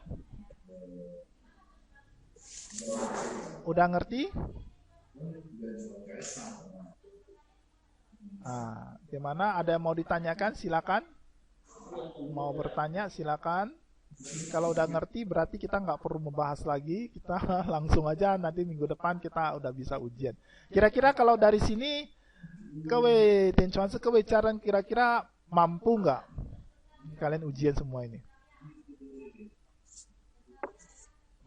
Udah ngerti? Nah, gimana? Ada yang mau ditanyakan? Silakan. Mau bertanya? Silakan. Kalau udah ngerti berarti kita nggak perlu membahas lagi. Kita langsung aja nanti minggu depan kita udah bisa ujian. Kira-kira kalau dari sini Kewicaran kira-kira mampu nggak Kalian ujian semua ini.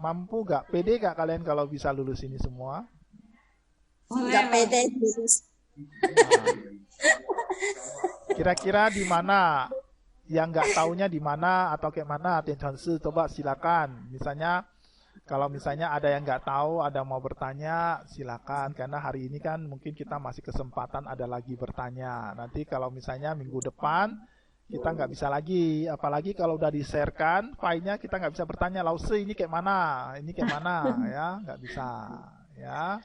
Mampu gak? Pede gak kalian kalau bisa lulus ini semua? Nggak pede. Kira-kira di mana? Yang nggak taunya di mana atau kayak mana? Tianchuanshi, coba silakan. Misalnya, kalau misalnya ada yang nggak tahu, ada mau bertanya, silakan. Karena hari ini kan mungkin kita masih kesempatan ada lagi bertanya. Nanti kalau misalnya minggu depan kita nggak bisa lagi, apalagi kalau udah di-sharekan filenya kita nggak bisa bertanya, Lause ini kayak mana, ya nggak bisa, ya.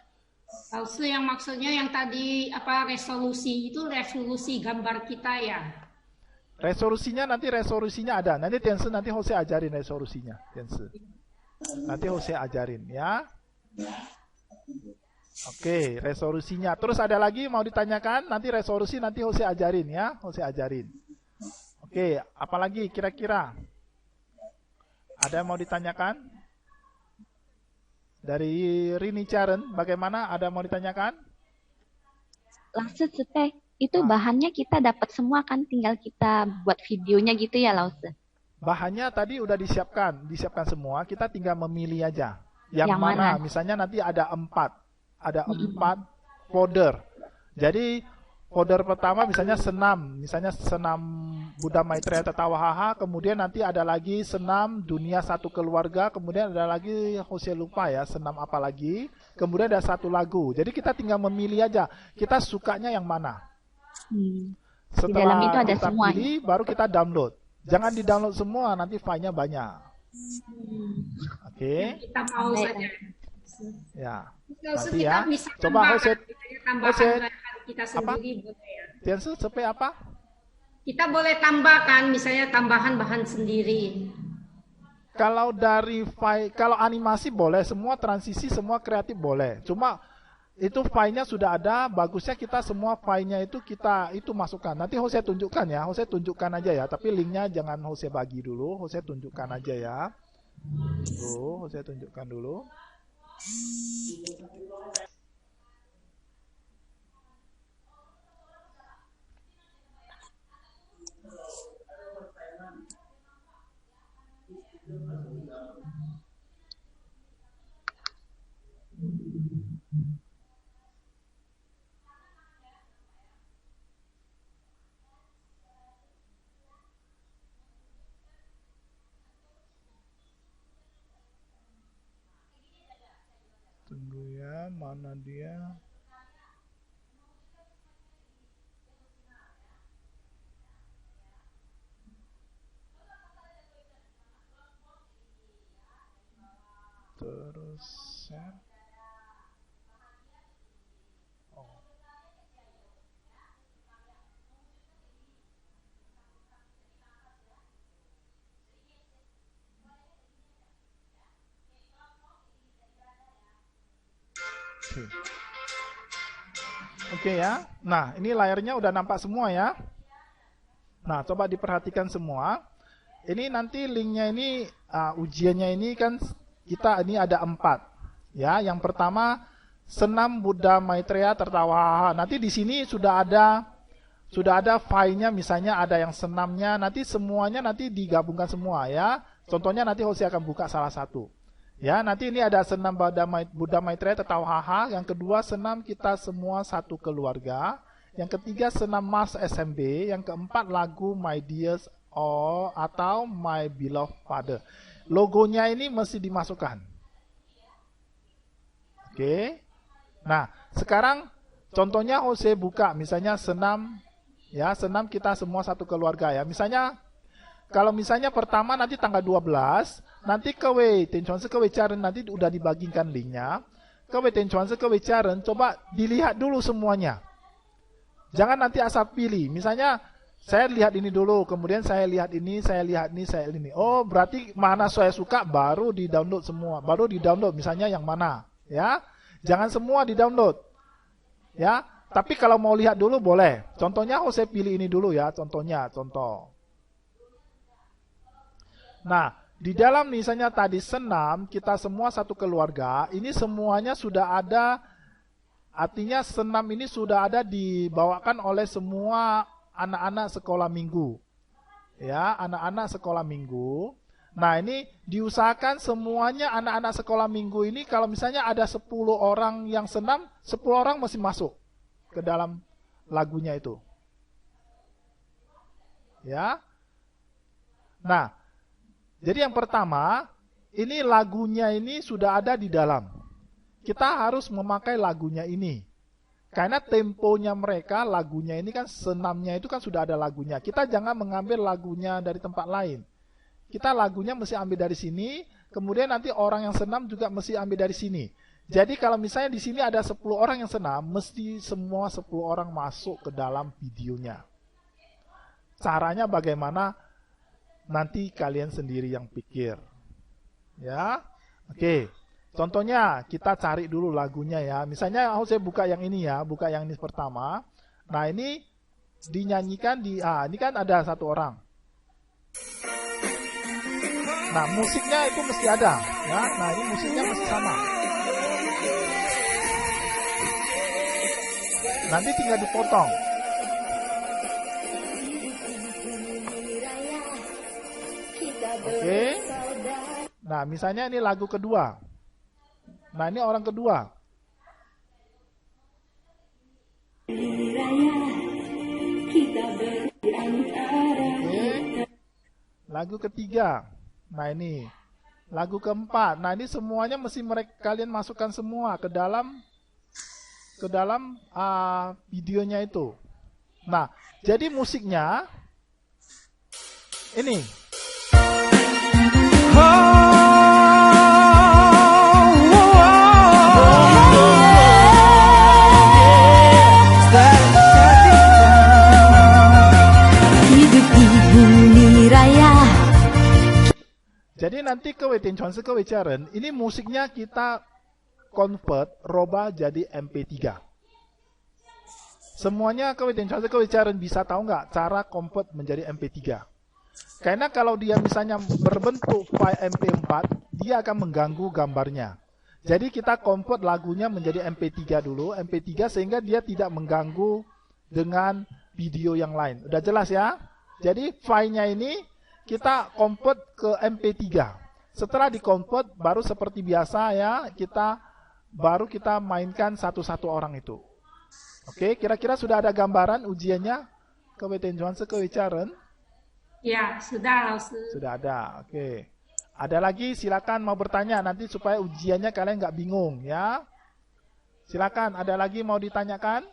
Lause yang maksudnya yang tadi apa resolusi itu resolusi gambar kita ya. Resolusinya ada, nanti Tianshi nanti Jose ajarin resolusinya, Tianshi. Nanti Jose ajarin, ya. Oke, resolusinya. Terus ada lagi mau ditanyakan, nanti resolusi nanti Jose ajarin, ya, Jose ajarin. Oke, apalagi kira-kira? Ada yang mau ditanyakan? Dari Rini Charen, bagaimana? Ada mau ditanyakan? Lause itu bahannya kita dapat semua kan, tinggal kita buat videonya gitu ya Lause? Bahannya tadi udah disiapkan semua, kita tinggal memilih aja. Yang mana? Misalnya nanti ada 4 folder. Jadi folder pertama misalnya senam Buddha Maitreya Tatawahaha, kemudian nanti ada lagi senam dunia satu keluarga, kemudian ada lagi Jose lupa ya senam apa lagi, kemudian ada satu lagu. Jadi kita tinggal memilih aja, kita sukanya yang mana. Setelah di dalam itu ada kita semua, pilih, baru kita download. Jangan di-download semua, nanti filenya banyak. Oke. Kita mau saja. Ya. Nanti ya. Bisa coba Jose kita sendiri apa? Tianshi sampai apa? Kita boleh tambahkan misalnya tambahan bahan sendiri. Kalau dari file, kalau animasi boleh, semua transisi, semua kreatif boleh. Cuma itu filenya sudah ada, bagusnya kita semua filenya itu kita itu masukkan. Nanti Jose tunjukkan ya, Jose tunjukkan aja ya. Tapi linknya jangan Jose bagi dulu, Jose tunjukkan aja ya. Tuh, Jose tunjukkan dulu. Tunggu ya, mana dia? Terus share. Oh. Oke ya. Nah, ini layarnya udah nampak semua ya. Nah, coba diperhatikan semua. Ini nanti linknya ini ujiannya ini kan kita ini ada 4. Ya, yang pertama senam Buddha Maitreya Tertawahaha. Nanti di sini sudah ada filenya, misalnya ada yang senamnya, nanti semuanya nanti digabungkan semua ya. Contohnya nanti Jose akan buka salah satu. Ya, nanti ini ada senam Buddha Maitreya Tatawahaha, yang kedua senam kita semua satu keluarga, yang ketiga senam Mas SMB, yang keempat lagu My Dears atau My Beloved Father. Logonya ini mesti dimasukkan. Oke. Nah, sekarang contohnya Jose buka misalnya senam ya, senam kita semua satu keluarga ya. Misalnya kalau misalnya pertama nanti tanggal 12, nanti Tianchuanshi Charen nanti udah dibagikan linknya. Tianchuanshi Charen coba dilihat dulu semuanya. Jangan nanti asal pilih. Misalnya saya lihat ini dulu, kemudian saya lihat ini, saya lihat ini, saya lihat ini. Oh, berarti mana saya suka baru di-download semua. Baru di-download misalnya yang mana, ya. Jangan semua di-download. Ya, tapi kalau mau lihat dulu boleh. Contohnya saya pilih ini dulu ya, contoh. Nah, di dalam misalnya tadi senam, kita semua satu keluarga, ini semuanya sudah ada, artinya senam ini sudah ada dibawakan oleh semua anak-anak sekolah minggu. Ya, anak-anak sekolah minggu. Nah, ini diusahakan semuanya anak-anak sekolah minggu ini kalau misalnya ada 10 orang yang senam, 10 orang mesti masuk ke dalam lagunya itu. Ya. Nah, jadi yang pertama, ini lagunya ini sudah ada di dalam. Kita harus memakai lagunya ini. Karena temponya mereka, lagunya ini kan senamnya itu kan sudah ada lagunya. Kita jangan mengambil lagunya dari tempat lain. Kita lagunya mesti ambil dari sini, kemudian nanti orang yang senam juga mesti ambil dari sini. Jadi kalau misalnya di sini ada 10 orang yang senam, mesti semua 10 orang masuk ke dalam videonya. Caranya bagaimana? Nanti kalian sendiri yang pikir. Ya. Oke. Contohnya kita cari dulu lagunya ya. Misalnya saya buka yang ini ya, buka yang ini pertama. Nah, ini dinyanyikan ini kan ada 1 orang. Nah, musiknya itu mesti ada ya. Nah, ini musiknya mesti sama. Nanti tinggal dipotong. Oke. Nah, misalnya ini lagu kedua. Nah, ini orang kedua. Oke. Lagu ketiga. Nah, ini. Lagu keempat. Nah, ini semuanya mesti kalian masukkan semua ke dalam videonya itu. Nah, jadi musiknya ini. Jadi nanti ini musiknya kita convert, robah jadi MP3. Semuanya bisa tahu nggak cara convert menjadi MP3? Karena kalau dia misalnya berbentuk file MP4, dia akan mengganggu gambarnya. Jadi kita convert lagunya menjadi MP3 dulu, MP3 sehingga dia tidak mengganggu dengan video yang lain. Udah jelas ya? Jadi filenya ini kita convert ke MP3. Setelah di-convert baru seperti biasa ya, kita mainkan satu-satu orang itu. Oke, kira-kira sudah ada gambaran ujiannya? Kewicaran? Ya, sudah. Sudah ada, oke. Ada lagi, silakan mau bertanya nanti supaya ujiannya kalian nggak bingung ya. Silakan, ada lagi mau ditanyakan?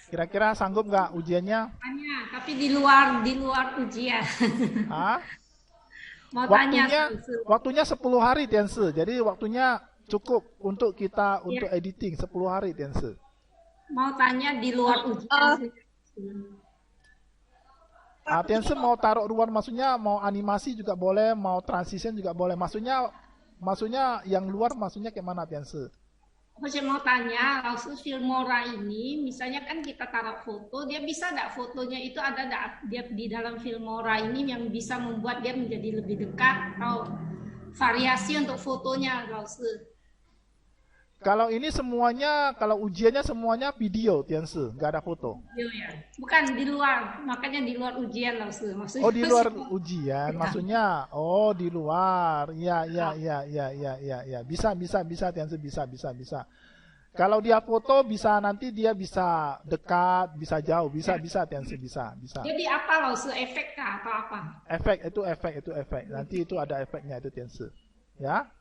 Kira-kira sanggup nggak ujiannya? Tanya, tapi di luar ujian. Hah? Mau tanya. Waktunya 10 hari, Tianse. Jadi waktunya cukup untuk kita untuk editing 10 hari, Tianse. Mau tanya di luar ujian. Tianse mau taruh luar, maksudnya mau animasi juga boleh, mau transition juga boleh. Maksudnya yang luar maksudnya kayak mana, Tianse? Saya mau tanya, langsung Filmora ini, misalnya kan kita taruh foto, dia bisa nggak fotonya itu ada dia di dalam Filmora ini yang bisa membuat dia menjadi lebih dekat atau variasi untuk fotonya, langsung? Kalau ini semuanya, kalau ujiannya semuanya video, Tianse, nggak ada foto. Video ya, bukan di luar, makanya di luar ujian langsung. Oh, di luar ujian, maksudnya, oh di luar, ya, bisa, Tianse, bisa. Kalau dia foto bisa nanti dia bisa dekat, bisa jauh, bisa, Tianse, bisa. Jadi apa langsung efek kah atau apa? Efek. Nanti itu ada efeknya itu, Tianse, ya.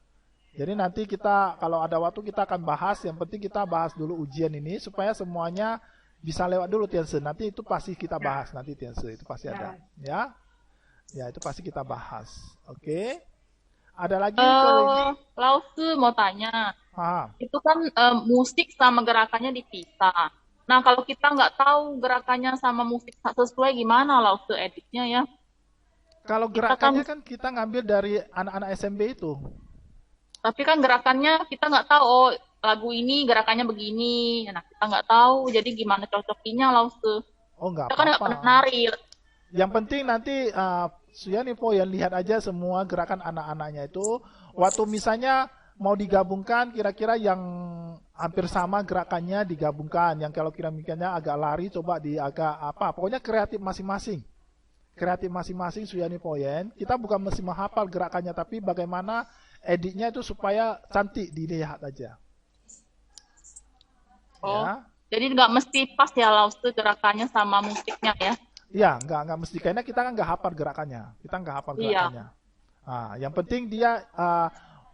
Jadi nanti kita kalau ada waktu kita akan bahas. Yang penting kita bahas dulu ujian ini supaya semuanya bisa lewat dulu, Tianse. Nanti itu pasti kita bahas nanti, Tianse. Itu pasti ada, ya. Ya, itu pasti kita bahas. Oke. Ada lagi? Lause mau tanya. Aha. Itu kan musik sama gerakannya dipisah. Nah, kalau kita nggak tahu gerakannya sama musik sesuai, gimana Lause editnya ya? Kalau gerakannya kan kita ngambil dari anak-anak SMP itu. Tapi kan gerakannya kita nggak tahu, oh lagu ini gerakannya begini. Nah, kita nggak tahu, jadi gimana cocokinya Lause? Oh, nggak kita kan nggak pernah nari. Yang penting nanti Suyanipo yang lihat aja semua gerakan anak-anaknya itu. Waktu misalnya mau digabungkan kira-kira yang hampir sama gerakannya digabungkan. Yang kalau kira-kiranya agak lari coba di agak apa. Pokoknya kreatif masing-masing. Kreatif masing-masing Suyani Poyen. Kita bukan mesti menghafal gerakannya tapi bagaimana editnya itu supaya cantik dilihat aja. Oh, Ya. jadi nggak mesti pas ya Lauste gerakannya sama musiknya ya? Iya, nggak mesti karena kita kan nggak hafal gerakannya. Kita nggak hafal gerakannya. Nah, yang penting dia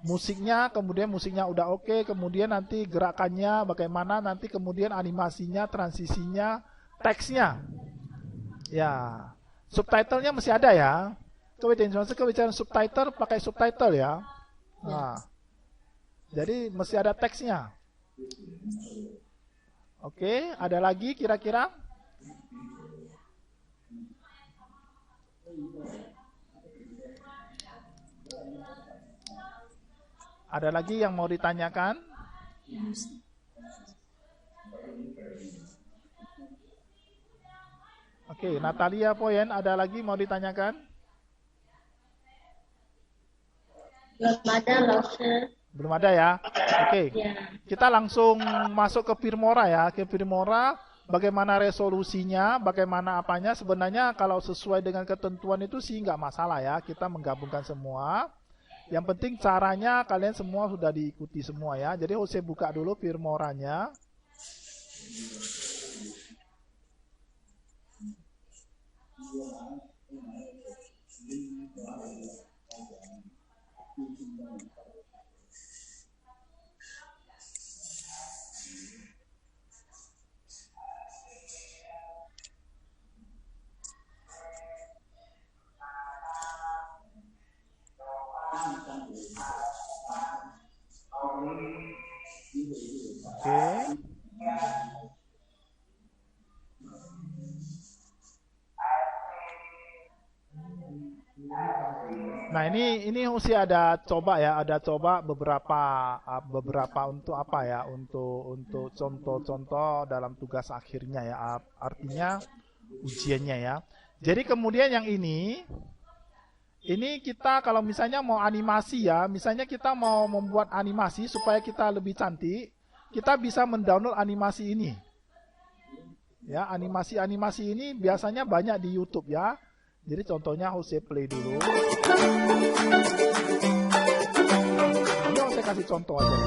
musiknya, kemudian musiknya udah oke, kemudian nanti gerakannya bagaimana, nanti kemudian animasinya, transisinya, teksnya. Ya, subtitlenya mesti ada ya. Kebicaraan subtitle pakai subtitle ya. Nah, jadi mesti ada teksnya. Oke, ada lagi kira-kira? Ada lagi yang mau ditanyakan? Oke, Natalia Poyen, ada lagi mau ditanyakan? Belum ada, Lauste. Belum ada ya? Oke, Ya. kita langsung masuk ke Filmora ya. Ke Filmora, bagaimana resolusinya, bagaimana apanya. Sebenarnya kalau sesuai dengan ketentuan itu sih nggak masalah ya. Kita menggabungkan semua. Yang penting caranya kalian semua sudah diikuti semua ya. Jadi Jose buka dulu Filmoranya. Oke. Nah ini Husi ada coba ya, ada coba beberapa untuk apa ya, untuk contoh-contoh dalam tugas akhirnya ya, artinya ujiannya ya. Jadi kemudian yang ini kita kalau misalnya mau animasi ya, misalnya kita mau membuat animasi supaya kita lebih cantik, kita bisa mendownload animasi ini. Ya, animasi ini biasanya banyak di YouTube ya. Jadi contohnya Jose play dulu. Ini Jose kasih contoh aja.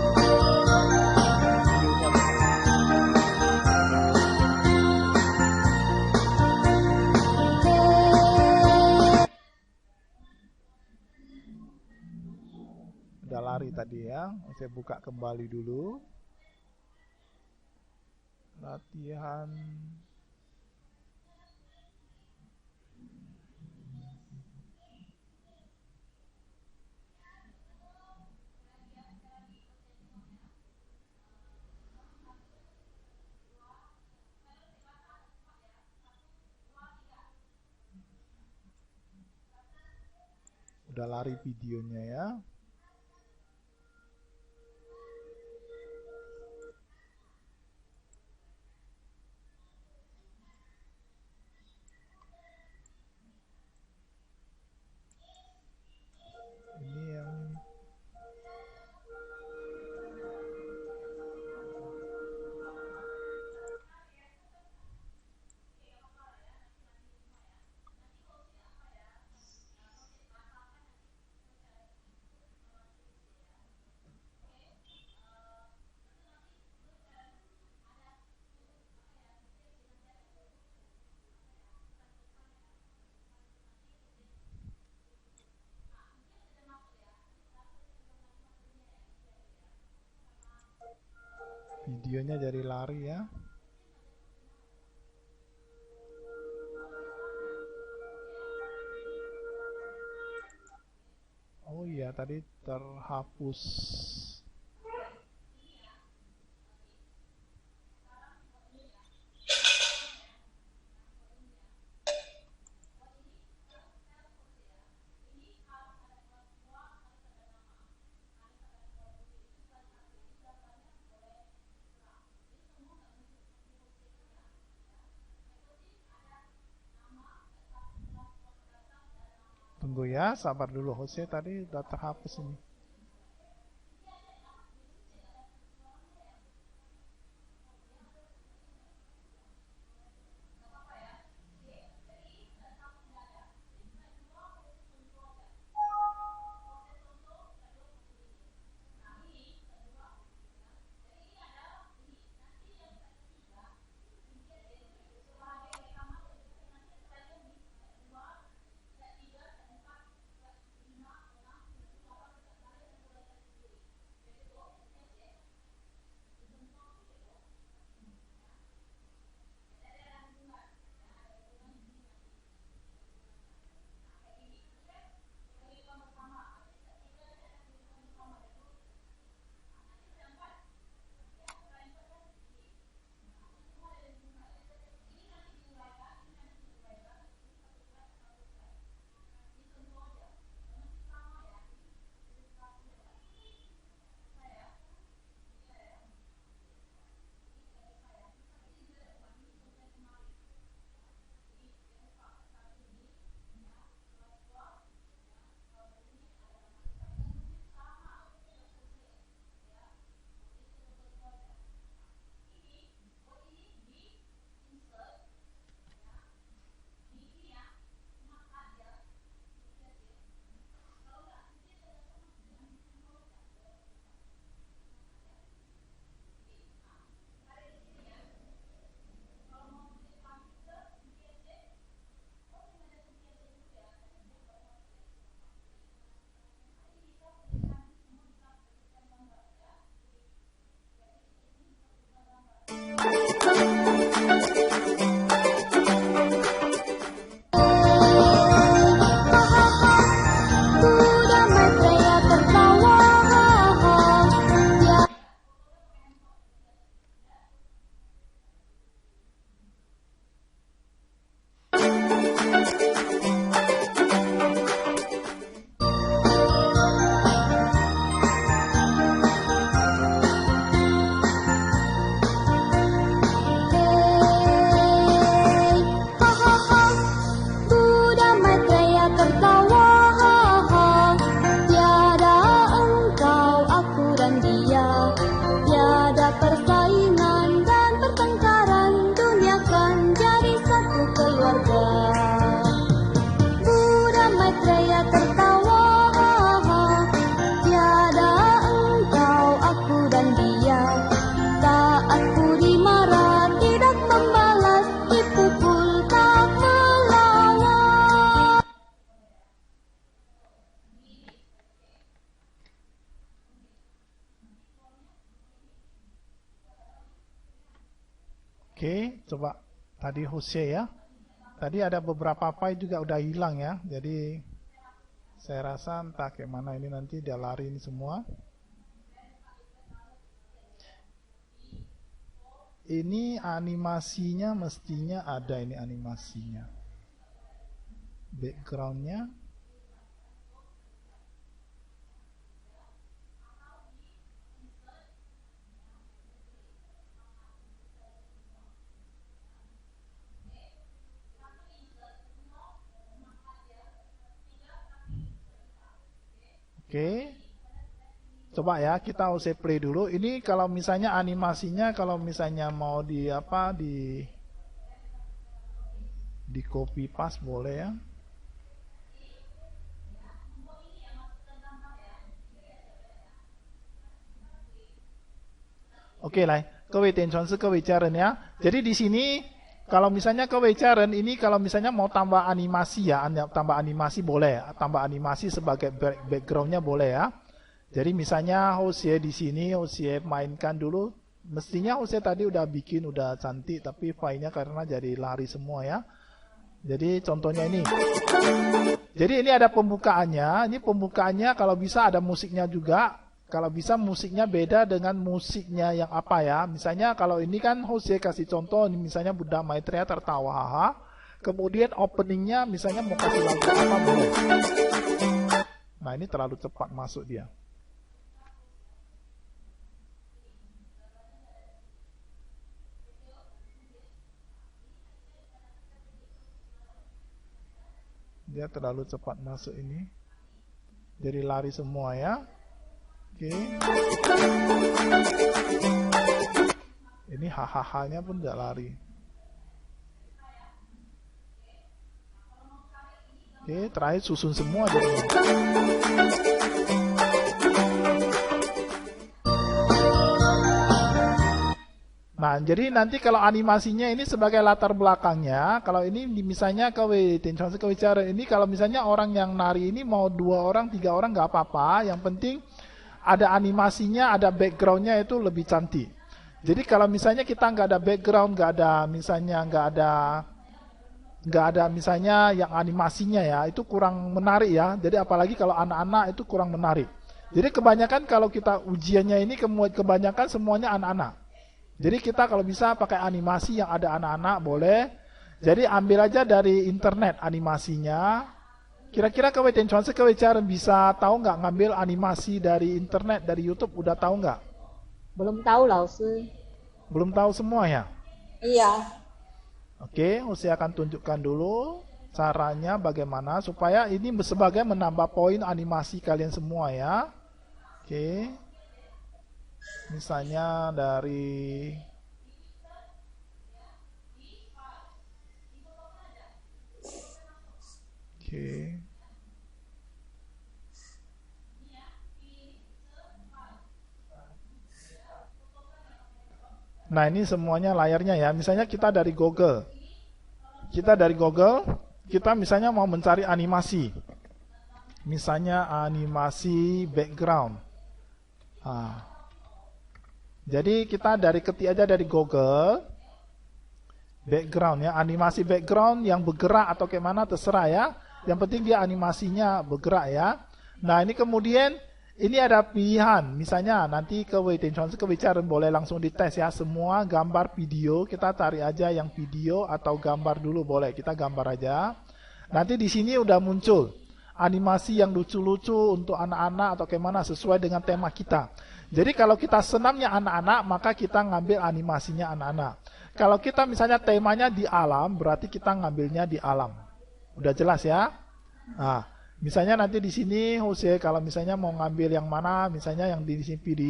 Udah lari tadi ya. Saya buka kembali dulu. Latihan. Udah lari videonya ya. Ini yang videonya jadi lari ya. Oh iya, tadi terhapus. Tunggu ya, sabar dulu Jose, tadi udah terhapus ini. Maitreya tertawa, tiada engkau, aku dan dia. Saat Puri marah tidak membalas, dipukul tak melawan. Oke, coba tadi Hosea ya. Tadi ada beberapa pai juga udah hilang ya. Jadi saya rasa entah kayak mana ini nanti dia lari ini semua. Ini animasinya mestinya ada ini animasinya. Backgroundnya. Oke, coba ya kita usai play dulu. Ini kalau misalnya animasinya, kalau misalnya mau di apa di copy paste boleh ya. Oke lah, 各位点传是各位家人ya. Jadi di sini kalau misalnya kewajaran ini kalau misalnya mau tambah animasi ya, tambah animasi boleh, tambah animasi sebagai backgroundnya boleh ya. Jadi misalnya Hosea di sini Hosea mainkan dulu, mestinya Hosea tadi udah bikin udah cantik tapi filenya karena jadi lari semua ya. Jadi contohnya ini. Jadi ini ada pembukaannya, ini pembukaannya kalau bisa ada musiknya juga. Kalau bisa musiknya beda dengan musiknya yang apa ya. Misalnya kalau ini kan Hosea kasih contoh, misalnya Buddha Maitreya tertawa haha. Kemudian openingnya misalnya mau kasih lagu apa boleh. Nah ini terlalu cepat masuk dia. Dia terlalu cepat masuk ini. Jadi lari semua ya. Oke. Ini hahaha-nya pun tidak lari. Oke, terakhir susun semua jadi. Nah, jadi nanti kalau animasinya ini sebagai latar belakangnya, kalau ini misalnya kewicara ini kalau misalnya orang yang nari ini mau 2 orang, 3 orang nggak apa-apa, yang penting ada animasinya, ada backgroundnya itu lebih cantik. Jadi kalau misalnya kita nggak ada background, nggak ada misalnya yang animasinya ya, itu kurang menarik ya. Jadi apalagi kalau anak-anak itu kurang menarik. Jadi kebanyakan kalau kita ujiannya ini kebanyakan semuanya anak-anak. Jadi kita kalau bisa pakai animasi yang ada anak-anak boleh. Jadi ambil aja dari internet animasinya. Kira-kira kewicara bisa tahu nggak ngambil animasi dari internet, dari YouTube, udah tahu nggak? Belum tahu, Laosi. Belum tahu semua ya? Iya. Oke, saya akan tunjukkan dulu caranya bagaimana supaya ini sebagai menambah poin animasi kalian semua ya. Oke. Misalnya dari Oke. Nah, ini semuanya layarnya ya. Misalnya kita dari Google. Kita misalnya mau mencari animasi. Misalnya animasi background. Nah. Jadi kita ketik aja dari Google background ya, animasi background yang bergerak atau kayak mana terserah ya. Yang penting dia animasinya bergerak ya. Nah ini kemudian ini ada pilihan, misalnya nanti kewicara boleh langsung dites ya, semua gambar video kita tarik aja yang video atau gambar dulu boleh, kita gambar aja. Nanti di sini udah muncul animasi yang lucu-lucu untuk anak-anak atau kayak mana sesuai dengan tema kita. Jadi kalau kita senamnya anak-anak, maka kita ngambil animasinya anak-anak. Kalau kita misalnya temanya di alam, berarti kita ngambilnya di alam. Udah jelas ya? Nah, misalnya nanti di sini Hosea kalau misalnya mau ngambil yang mana, misalnya yang di sini PD.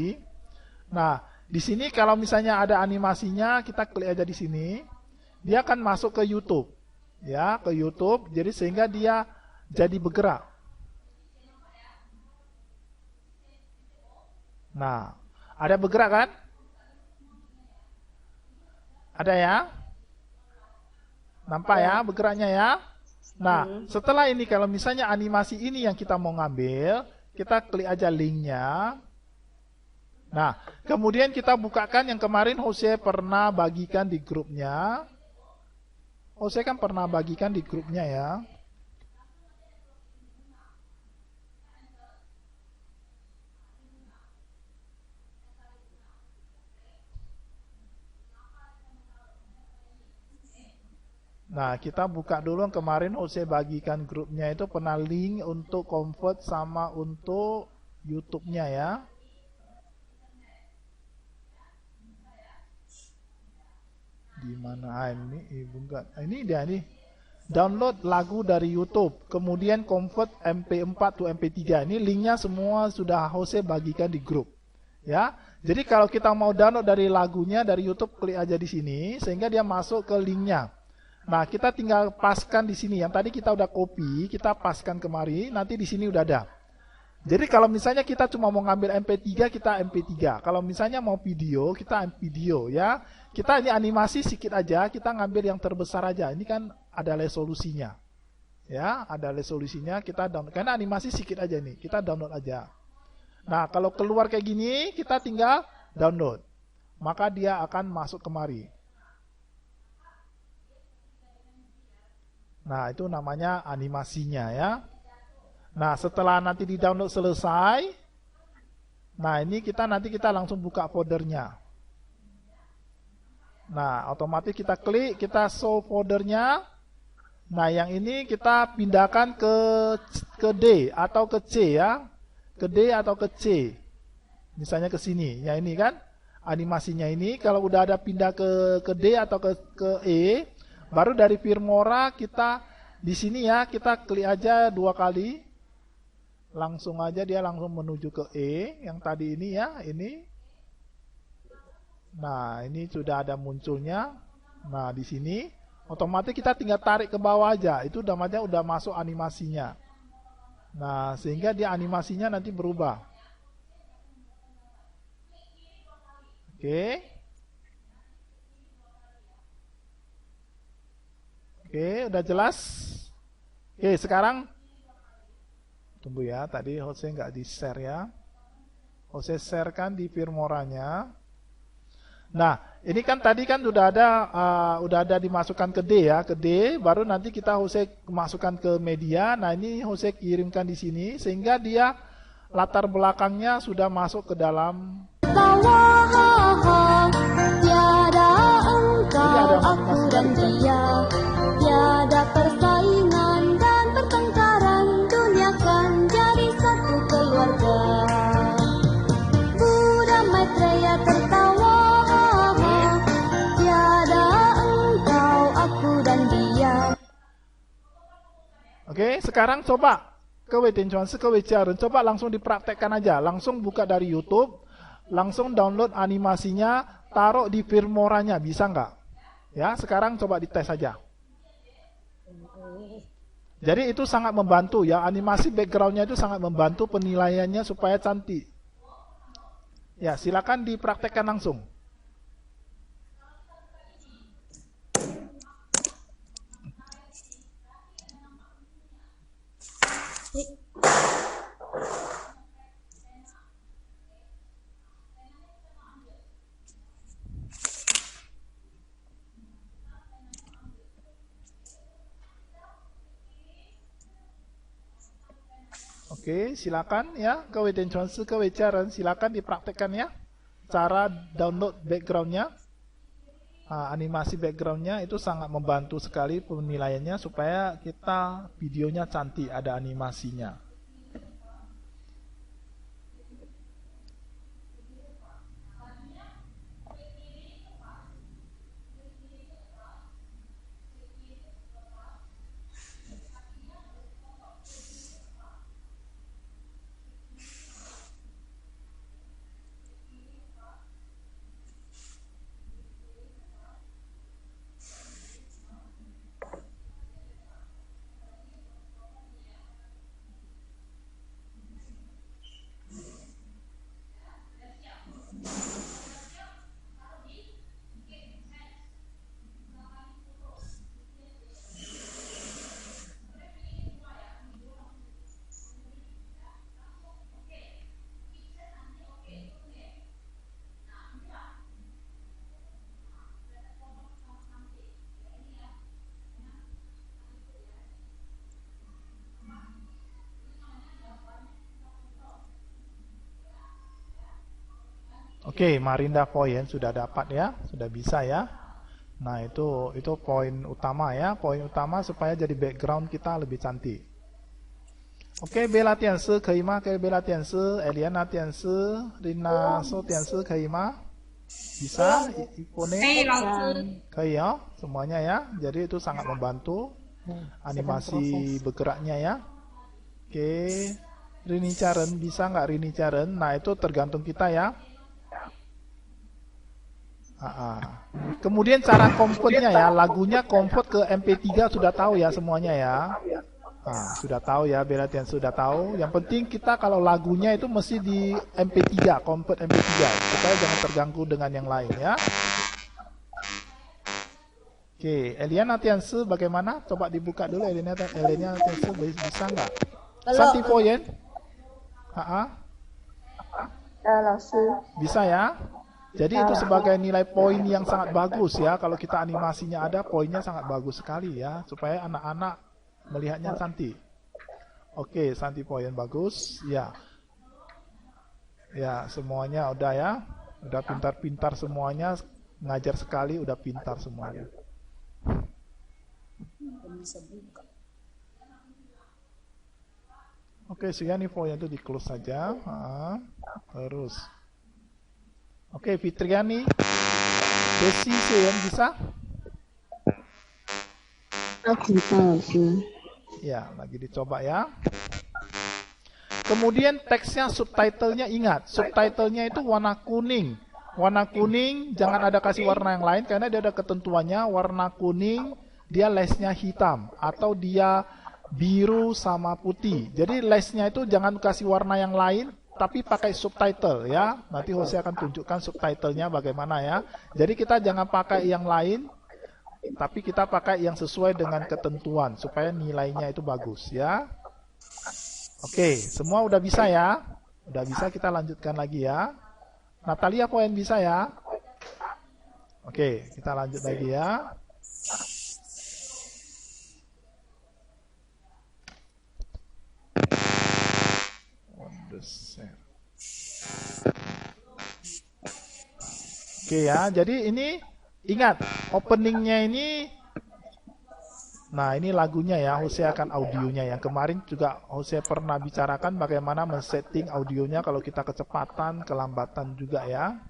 Nah, di sini kalau misalnya ada animasinya, kita klik aja di sini. Dia akan masuk ke YouTube. Ya, ke YouTube. Jadi sehingga dia jadi bergerak. Nah, ada bergerak kan? Ada ya? Nampak ya bergeraknya ya? Nah, setelah ini kalau misalnya animasi ini yang kita mau ngambil, kita klik aja linknya. Nah, kemudian kita bukakan yang kemarin Jose pernah bagikan di grupnya. Jose kan pernah bagikan di grupnya ya. Nah, kita buka dulu yang kemarin Jose bagikan grupnya itu pernah link untuk convert sama untuk YouTube-nya ya. Di mana ini ibu enggak. Ini dia nih. Download lagu dari YouTube, kemudian convert MP4 to MP3. Ini linknya semua sudah Jose bagikan di grup. Ya. Jadi kalau kita mau download dari lagunya dari YouTube, klik aja di sini sehingga dia masuk ke linknya. Nah, kita tinggal paskan di sini. Yang tadi kita udah copy, kita paskan kemari, nanti di sini udah ada. Jadi kalau misalnya kita cuma mau ngambil MP3, kita MP3. Kalau misalnya mau video, kita video ya. Kita ini animasi sedikit aja, kita ngambil yang terbesar aja. Ini kan ada resolusinya. Ya, ada resolusinya, kita download. Karena animasi sedikit aja nih, kita download aja. Nah, kalau keluar kayak gini, kita tinggal download. Maka dia akan masuk kemari. Nah, itu namanya animasinya ya. Nah, setelah nanti di-download selesai, nah ini nanti kita langsung buka foldernya. Nah, otomatis kita klik, kita show foldernya. Nah, yang ini kita pindahkan ke D atau ke C ya. Ke D atau ke C. Misalnya ke sini. Ya ini kan animasinya ini. Kalau udah ada pindah ke D atau ke E, baru dari Filmora kita di sini ya, kita klik aja 2 kali. Langsung aja dia langsung menuju ke E yang tadi ini ya, ini. Nah, ini sudah ada munculnya. Nah, di sini otomatis kita tinggal tarik ke bawah aja. Itu namanya udah masuk animasinya. Nah, sehingga dia animasinya nanti berubah. Oke. Oke, udah jelas? Oke, sekarang tunggu ya, tadi Jose nggak di-share ya. Jose sharekan di Filmoranya. Nah, ini kan tadi kan udah ada dimasukkan ke D ya, ke D, baru nanti kita Jose masukkan ke media. Nah, ini Jose kirimkan di sini sehingga dia latar belakangnya sudah masuk ke dalam. Tiada engkau, aku dan dia, tiada persaingan dan pertengkaran, dunia kan jadi satu keluarga. Buddha Maitreya tertawa, tiada engkau, aku dan dia. Oke, sekarang coba coba langsung dipraktekkan aja, langsung buka dari YouTube, langsung download animasinya, taruh di Filmoranya, bisa nggak? Ya, sekarang coba dites aja. Jadi itu sangat membantu ya, animasi backgroundnya itu sangat membantu penilaiannya supaya cantik. Ya, silakan dipraktekkan langsung. Oke, silakan ya, silakan dipraktekkan ya, cara download backgroundnya, animasi backgroundnya itu sangat membantu sekali penilaiannya supaya kita videonya cantik, ada animasinya. Oke, Marinda poin sudah dapat ya, sudah bisa ya. Nah, itu poin utama ya, poin utama supaya jadi background kita lebih cantik. Oke, Bella 电视可以吗？可以 Bella 电视 Eliana 电视 Rina So 电视可以吗？ Bisa? Ipone? 可以，老师。 可以ya, semuanya ya. Jadi itu sangat membantu animasi bergeraknya ya. Oke, Rini Charen bisa nggak Rini Charen? Nah, itu tergantung kita ya. Kemudian cara convertnya ya, lagunya convert ke MP3 sudah tahu ya semuanya ya. Sudah tahu ya, Bella Tian sudah tahu. Yang penting kita kalau lagunya itu mesti di MP3, convert MP3 supaya jangan terganggu dengan yang lain ya. Oke, Eliana Tianse bagaimana? Coba dibuka dulu Eliana Tianse bisa nggak? Santi Foyen? Bisa ya? Jadi itu sebagai nilai poin yang sangat bagus ya. Kalau kita animasinya ada, poinnya sangat bagus sekali ya. Supaya anak-anak melihatnya cantik. Oke, Santi poin bagus. Ya. Ya, semuanya udah ya. Udah pintar-pintar semuanya. Ngajar sekali, udah pintar semuanya. Oke, sekian info yang itu di close saja. Terus. Oke, Fitriani, Desi, Seyen bisa? Ya, lagi dicoba ya. Kemudian teksnya, subtitlenya ingat, subtitlenya itu warna kuning. Warna kuning, jangan ada kasih warna yang lain karena dia ada ketentuannya. Warna kuning, dia lesnya hitam atau dia biru sama putih. Jadi lesnya itu jangan kasih warna yang lain, tapi pakai subtitle ya. Nanti Jose akan tunjukkan subtitlenya bagaimana ya. Jadi kita jangan pakai yang lain, tapi kita pakai yang sesuai dengan ketentuan supaya nilainya itu bagus ya. Oke, semua udah bisa ya. Udah bisa, kita lanjutkan lagi ya. Natalia poin bisa ya. Oke, kita lanjut lagi ya. Oke ya, jadi ini ingat openingnya ini. Nah, ini lagunya ya, Jose akan audionya. Yang kemarin juga Jose pernah bicarakan bagaimana men-setting audionya kalau kita kecepatan, kelambatan juga ya.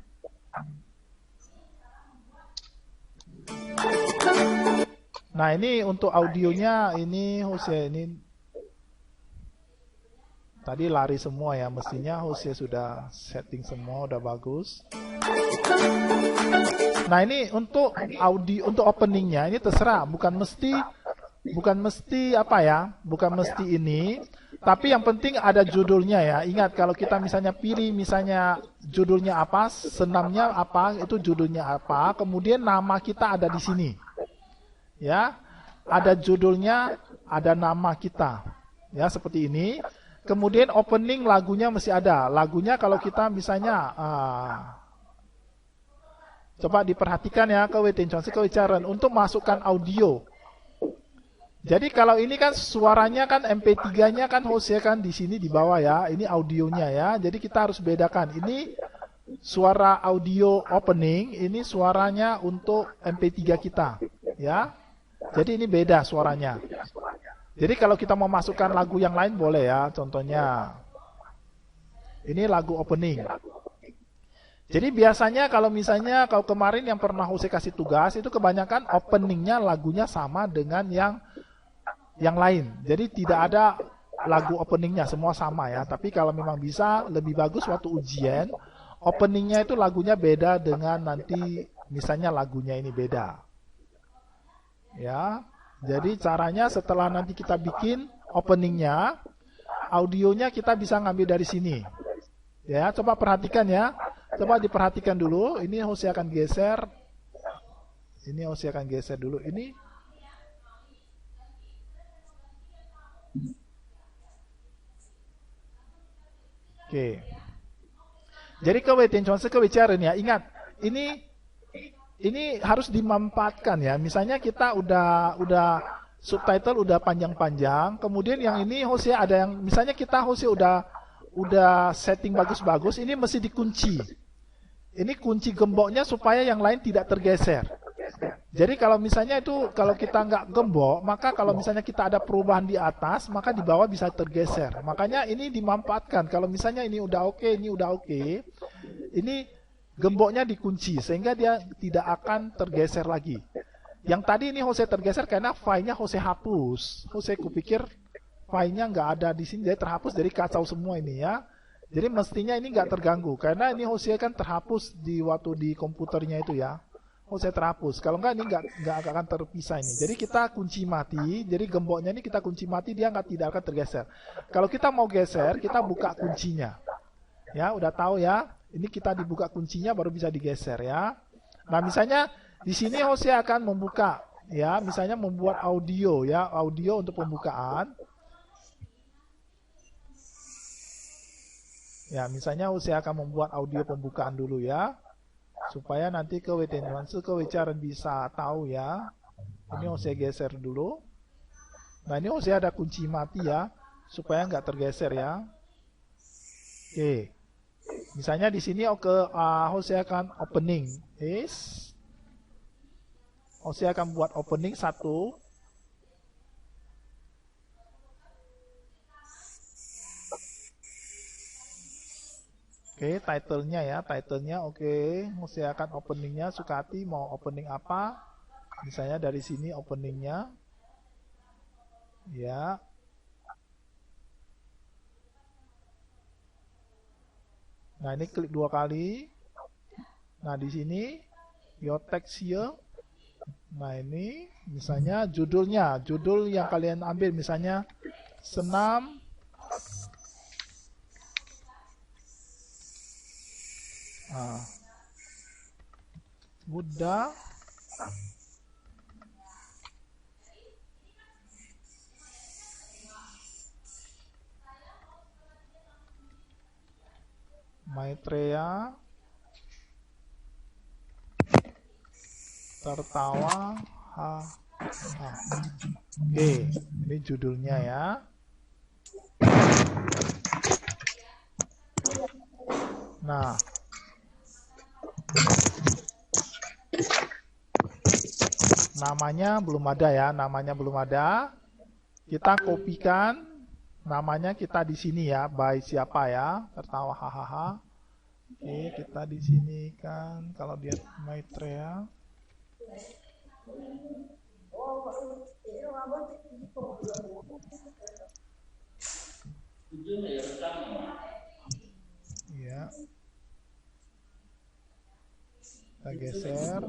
Nah, ini untuk audionya ini Jose ini tadi lari semua ya, mestinya Jose sudah setting semua, udah bagus. Nah, ini untuk audio, untuk openingnya ini terserah, bukan mesti apa ya, bukan mesti ini, tapi yang penting ada judulnya ya. Ingat kalau kita misalnya pilih misalnya judulnya apa, senamnya apa, itu judulnya apa, kemudian nama kita ada di sini. Ya, ada judulnya, ada nama kita. Ya, seperti ini. Kemudian opening lagunya mesti ada. Lagunya kalau kita misalnya coba diperhatikan ya, untuk masukkan audio. Jadi kalau ini kan suaranya kan MP3-nya kan Jose kan di sini di bawah ya. Ini audionya ya. Jadi kita harus bedakan. Ini suara audio opening, ini suaranya untuk MP3 kita, ya. Jadi ini beda suaranya. Jadi kalau kita mau masukkan lagu yang lain boleh ya. Contohnya ini lagu opening. Jadi biasanya kalau misalnya kalau kemarin yang pernah Jose kasih tugas itu kebanyakan openingnya lagunya sama dengan yang lain. Jadi tidak ada lagu openingnya, semua sama ya. Tapi kalau memang bisa lebih bagus waktu ujian openingnya itu lagunya beda dengan nanti misalnya lagunya ini beda. Ya. Jadi caranya setelah nanti kita bikin openingnya, audionya kita bisa ngambil dari sini. Ya, coba perhatikan ya. Coba diperhatikan dulu. Ini Jose akan geser. Ini Jose akan geser dulu. Ini. Oke. Jadi ya, ingat ini harus dimanfaatkan ya. Misalnya kita udah subtitle udah panjang-panjang, kemudian yang ini Jose ada yang misalnya kita Jose udah setting bagus-bagus, ini mesti dikunci. ini kunci gemboknya supaya yang lain tidak tergeser. Jadi kalau misalnya itu, kalau kita nggak gembok, maka kalau misalnya kita ada perubahan di atas, maka di bawah bisa tergeser. Makanya ini dimanfaatkan. Kalau misalnya ini udah oke, ini gemboknya dikunci sehingga dia tidak akan tergeser lagi. Yang tadi ini Jose tergeser karena filenya Jose hapus. Jose kupikir filenya nggak ada di sini, jadi terhapus, jadi kacau semua ini ya. Jadi mestinya ini nggak terganggu karena ini Jose kan terhapus di waktu di komputernya itu ya. Jose terhapus. Kalau nggak ini nggak akan terpisah ini. Jadi kita kunci mati. Jadi gemboknya ini kita kunci mati, dia tidak akan tergeser. Kalau kita mau geser, kita buka kuncinya. Ya, udah tahu ya. Ini kita dibuka kuncinya baru bisa digeser ya. Nah, misalnya di sini Jose akan membuka ya, misalnya membuat audio ya, audio untuk pembukaan. Ya, misalnya Jose akan membuat audio pembukaan dulu ya. Supaya nanti ke Wicaran bisa tahu ya. Ini Jose geser dulu. Nah, ini Jose ada kunci mati ya, supaya nggak tergeser ya. Oke. Misalnya di sini Jose akan opening. Jose akan buat opening 1. Oke, title-nya ya, oke. Jose akan openingnya, Sukati mau opening apa? Misalnya dari sini openingnya. Ya. Nah, ini klik 2 kali. Nah, di sini your text here. Nah, ini misalnya judulnya, judul yang kalian ambil misalnya senam Buddha Maitreya tertawa Oke, ini judulnya ya. Nah, namanya belum ada ya, kita kopikan namanya, kita di sini ya, by siapa ya, tertawa hahaha. Oke, kita di sini kan kalau dia Maitreya. Ya. Kita geser.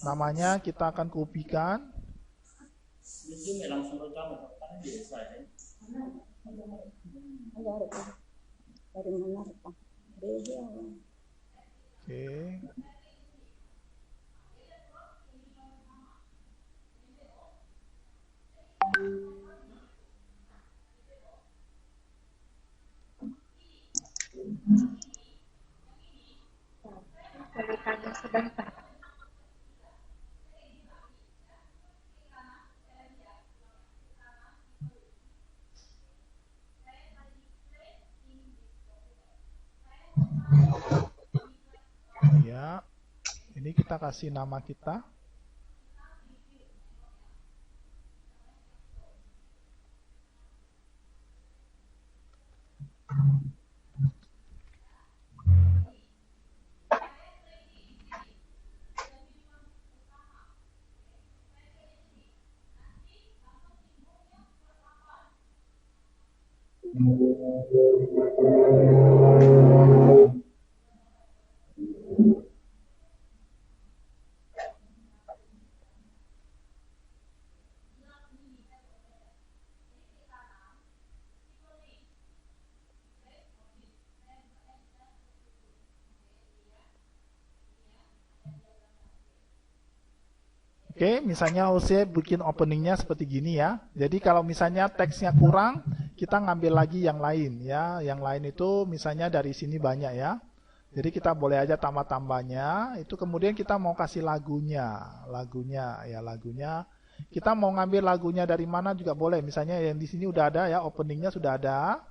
Namanya kita akan kopikan. Oke. Sebentar. Ya, ini kita kasih nama kita. Oke, misalnya Jose bikin openingnya seperti gini ya. Jadi kalau misalnya teksnya kurang, kita ngambil lagi yang lain ya. Yang lain itu misalnya dari sini banyak ya. Jadi kita boleh aja tambah-tambahnya. Itu kemudian kita mau kasih lagunya. Lagunya. Kita mau ngambil lagunya dari mana juga boleh. Misalnya yang di sini udah ada ya, openingnya sudah ada.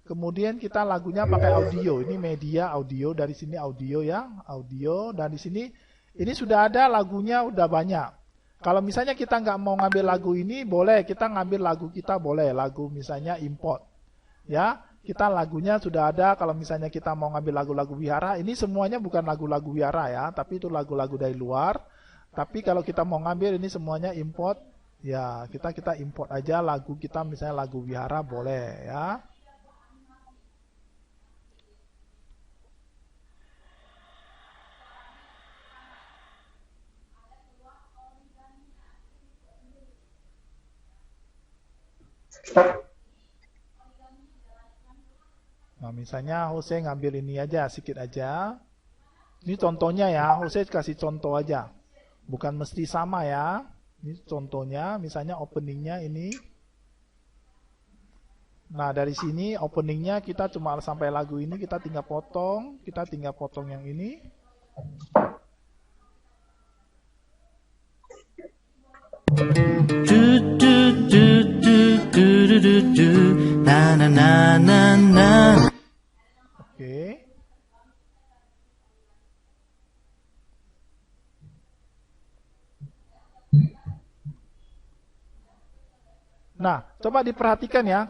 Kemudian kita lagunya pakai audio. Ini media audio, dari sini audio ya, audio. Dan di sini ini sudah ada lagunya, udah banyak. Kalau misalnya kita nggak mau ngambil lagu ini, boleh kita ngambil lagu kita, boleh lagu misalnya import. Ya, kita lagunya sudah ada. Kalau misalnya kita mau ngambil lagu-lagu wihara, ini semuanya bukan lagu-lagu wihara ya, tapi itu lagu-lagu dari luar. Tapi kalau kita mau ngambil ini semuanya import, ya kita import aja lagu kita, misalnya lagu wihara boleh ya. Nah, misalnya Jose ngambil ini aja, sedikit aja. Ini contohnya ya, Jose kasih contoh aja. Bukan mesti sama ya. Ini contohnya, misalnya openingnya ini. Nah, dari sini openingnya kita cuma sampai lagu ini, kita tinggal potong. Kita tinggal potong yang ini. Oke. Nah, coba diperhatikan ya,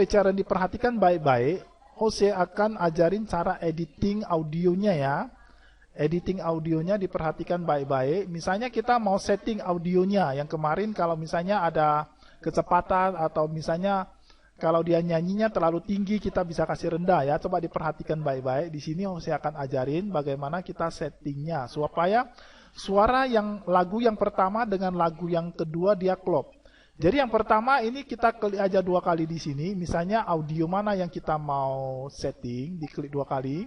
cara diperhatikan baik-baik. Jose akan ajarin cara editing audionya ya. Editing audionya diperhatikan baik-baik. Misalnya kita mau setting audionya. Yang kemarin kalau misalnya ada kecepatan atau misalnya kalau dia nyanyinya terlalu tinggi, kita bisa kasih rendah ya. Coba diperhatikan baik-baik. Di sini saya akan ajarin bagaimana kita settingnya supaya suara yang lagu yang pertama dengan lagu yang kedua dia klop. Jadi yang pertama ini kita klik aja 2 kali di sini. Misalnya audio mana yang kita mau setting, diklik 2 kali.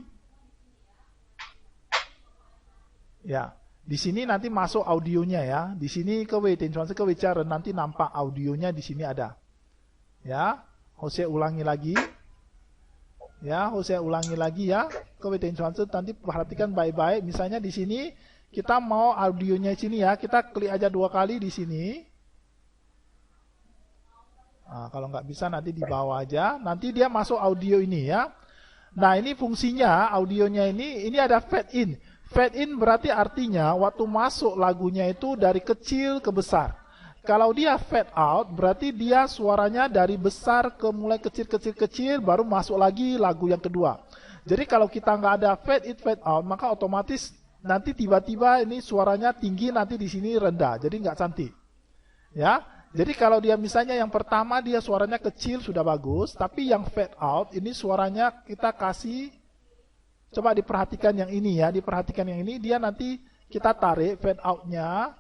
Ya, di sini nanti masuk audionya ya. Di sini kewicara nanti nampak audionya di sini ada. Ya, Jose ulangi lagi. Ya, Jose ulangi lagi ya. Nanti perhatikan baik-baik. Misalnya di sini kita mau audionya di sini ya. Kita klik aja 2 kali di sini. Nah, kalau nggak bisa nanti di bawah aja. Nanti dia masuk audio ini ya. Nah, ini fungsinya audionya ini ada fade in. Fade in berarti artinya waktu masuk lagunya itu dari kecil ke besar. Kalau dia fade out berarti dia suaranya dari besar ke mulai kecil baru masuk lagi lagu yang kedua. Jadi kalau kita nggak ada fade in fade out maka otomatis nanti tiba-tiba ini suaranya tinggi, nanti di sini rendah. Jadi nggak cantik. Ya. Jadi kalau dia misalnya yang pertama dia suaranya kecil sudah bagus, tapi yang fade out ini suaranya kita kasih. Coba diperhatikan yang ini ya, diperhatikan yang ini, dia nanti kita tarik fade out-nya,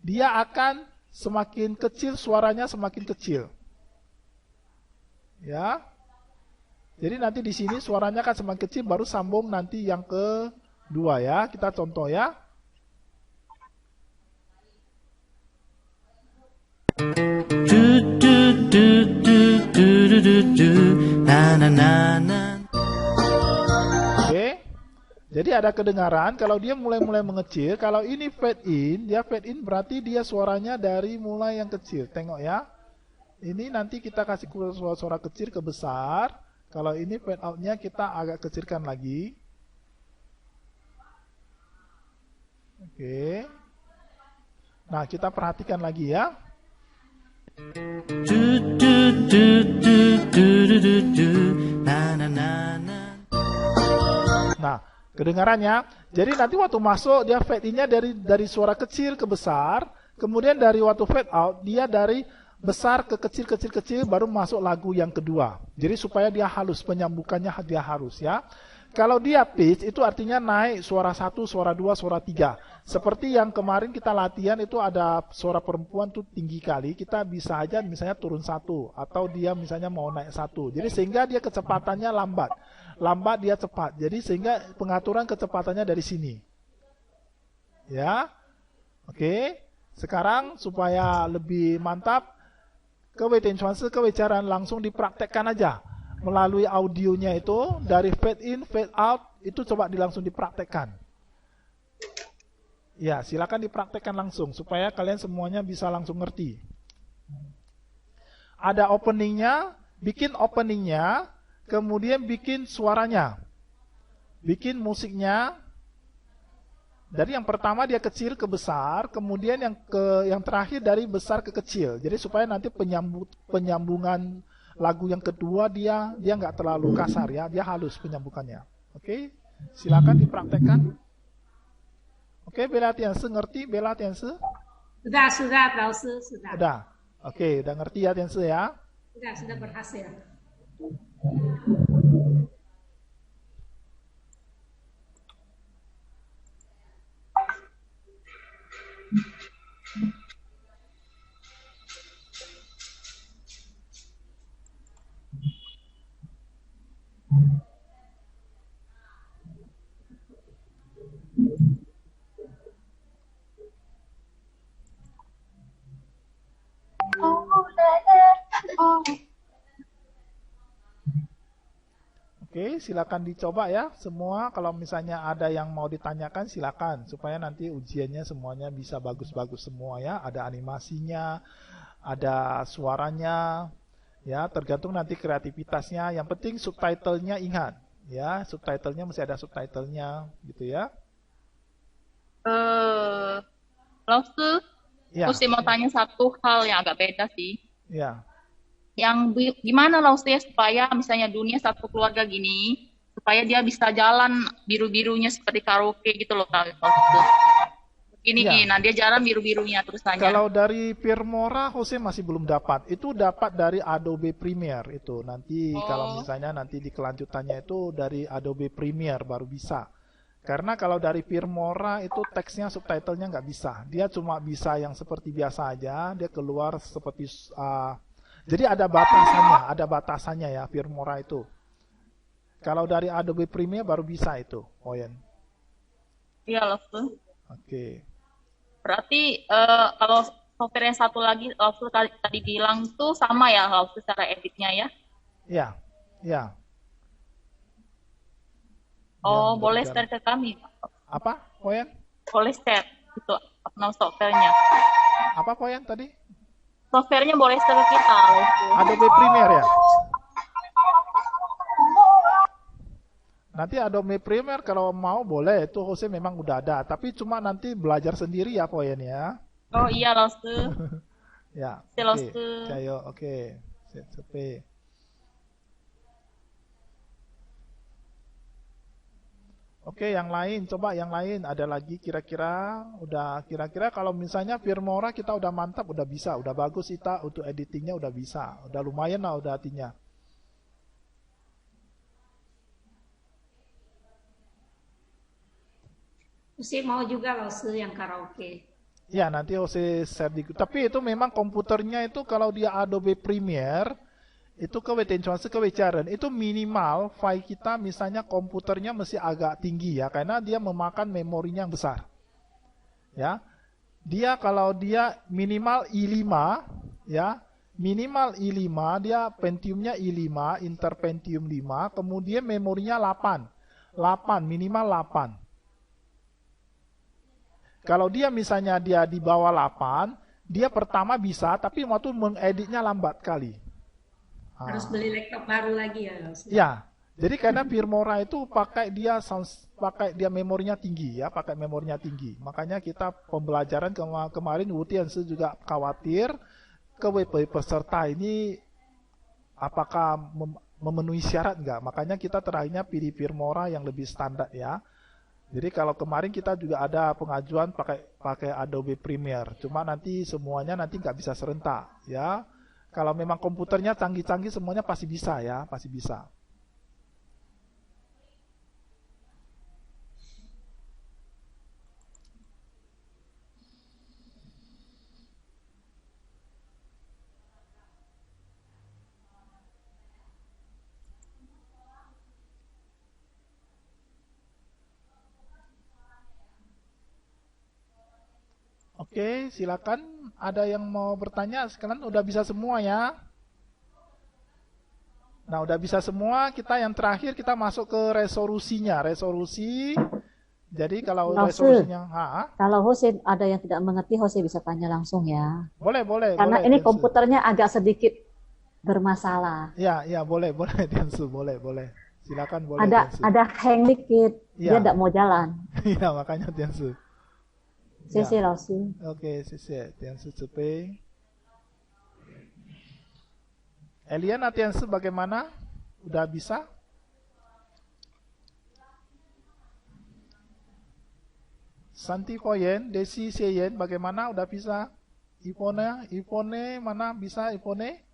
dia akan semakin kecil, suaranya semakin kecil. Ya. Jadi nanti di sini suaranya akan semakin kecil, baru sambung nanti yang kedua ya, kita contoh ya. Oke. Jadi ada kedengaran kalau dia mulai mengecil. Kalau ini fade in, dia fade in berarti dia suaranya dari mulai yang kecil. Tengok ya. Ini nanti kita kasih suara kecil ke besar. Kalau ini fade out-nya kita agak kecilkan lagi. Oke. Nah, kita perhatikan lagi ya. Nah, kedengarannya. Jadi nanti waktu masuk dia fade in-nya dari suara kecil ke besar, kemudian dari waktu fade out dia dari besar ke kecil baru masuk lagu yang kedua. Jadi supaya dia halus, penyambukannya dia harus ya. Kalau dia pitch itu artinya naik suara 1, suara 2, suara 3. Seperti yang kemarin kita latihan itu ada suara perempuan tuh tinggi kali, kita bisa aja misalnya turun 1 atau dia misalnya mau naik 1. Jadi sehingga dia kecepatannya lambat. Lambat dia cepat. Jadi sehingga pengaturan kecepatannya dari sini. Ya. Oke. Sekarang supaya lebih mantap, kewicaraan langsung dipraktekkan aja. Melalui audionya itu dari fade in, fade out itu coba langsung dipraktekkan. Ya, silakan dipraktekkan langsung supaya kalian semuanya bisa langsung ngerti. Ada openingnya, bikin openingnya. kemudian bikin suaranya, bikin musiknya. Dari yang pertama dia kecil ke besar, kemudian yang terakhir dari besar ke kecil. Jadi supaya nanti penyambungan lagu yang kedua dia nggak terlalu kasar ya, dia halus penyambungannya. Oke, silakan dipraktekkan. Oke, Bella Tianse ngerti? Bella Tianse? Sudah, Laosu, sudah. Udah. Oke, udah ngerti ya Tianse ya? Sudah berhasil. Oke, silakan dicoba ya semua. Kalau misalnya ada yang mau ditanyakan silakan supaya nanti ujiannya semuanya bisa bagus-bagus semua ya. Ada animasinya, ada suaranya, ya tergantung nanti kreativitasnya. Yang penting subtitlenya ingat, ya subtitlenya mesti ada subtitlenya gitu ya. Lalu Ya, aku sih mau tanya satu hal yang agak beda sih. ya. Yang gimana Laus ya supaya misalnya dunia satu keluarga gini, supaya dia bisa jalan biru-birunya seperti karaoke gitu loh Laus. Begini Ya. nih, nah dia jalan biru-birunya terus tanya. Kalau dari Firmora, Jose masih belum dapat. Itu dapat dari Adobe Premiere itu. Nanti kalau misalnya nanti di kelanjutannya itu dari Adobe Premiere baru bisa. Karena kalau dari Firmora itu teksnya subtitlenya nggak bisa. Dia cuma bisa yang seperti biasa aja. Dia keluar seperti jadi ada batasannya ya Firmora itu. Kalau dari Adobe Premiere baru bisa itu, Oyen. Iya Laus. Oke. Berarti kalau software yang satu lagi Laus tadi bilang tuh sama ya Laus secara editnya ya? Ya, ya. Oh, boleh share ke kami. Apa, Oyen? Boleh share itu nama softwarenya. Apa Oyen tadi? Softwarenya boleh share ke kita. Adobe Premiere ya? Nanti Adobe Premiere kalau mau boleh, itu Jose memang udah ada. Tapi cuma nanti belajar sendiri ya Poyen ya. Oh iya Laus. Ya, Laus. oke. Cayo, oke. Sepe. Oke, yang lain, coba yang lain ada lagi kira-kira kalau misalnya Firmora kita udah mantap, udah bisa, udah bagus kita untuk editingnya udah bisa, udah lumayan lah udah artinya. Mesti mau juga Laus yang karaoke. Ya, nanti Jose share di. Tapi itu memang komputernya itu kalau dia Adobe Premiere itu ke itu minimal file kita misalnya komputernya mesti agak tinggi ya karena dia memakan memorinya yang besar. Ya. Dia kalau dia minimal i5 ya, minimal i5 dia Pentiumnya i5, Intel Pentium 5, kemudian memorinya 8. Minimal 8. Kalau dia misalnya dia di bawah 8, dia pertama bisa tapi waktu mengeditnya lambat kali. Harus beli laptop baru lagi ya, Laus. Ya, jadi karena Firmora itu pakai dia memorinya tinggi ya, pakai memorinya tinggi. Makanya kita pembelajaran kemarin Wutianse juga khawatir ke peserta ini apakah memenuhi syarat enggak. Makanya kita terakhirnya pilih Firmora yang lebih standar ya. Jadi kalau kemarin kita juga ada pengajuan pakai Adobe Premiere, cuma nanti semuanya nanti nggak bisa serentak ya. Kalau memang komputernya canggih-canggih semuanya pasti bisa ya, pasti bisa. Oke, silakan. Ada yang mau bertanya? Sekarang udah bisa semua ya. Nah, udah bisa semua. Kita yang terakhir kita masuk ke resolusinya. Resolusi. Jadi kalau resolusinya, kalau Jose ada yang tidak mengerti, Jose bisa tanya langsung ya. Boleh. Karena ini komputernya agak sedikit bermasalah. Ya, ya boleh, boleh Tiansu, boleh, boleh. Silakan boleh Tiansu. Ada hang dikit, dia Ya, tidak mau jalan. ya makanya Tiansu. Sisi Ya, Lausi. oke, Tiansu Cepei. Eliana Tiansu bagaimana? Udah bisa? Santi Koyen, Desi Seyen bagaimana? Udah bisa? Ipone mana bisa Ipone?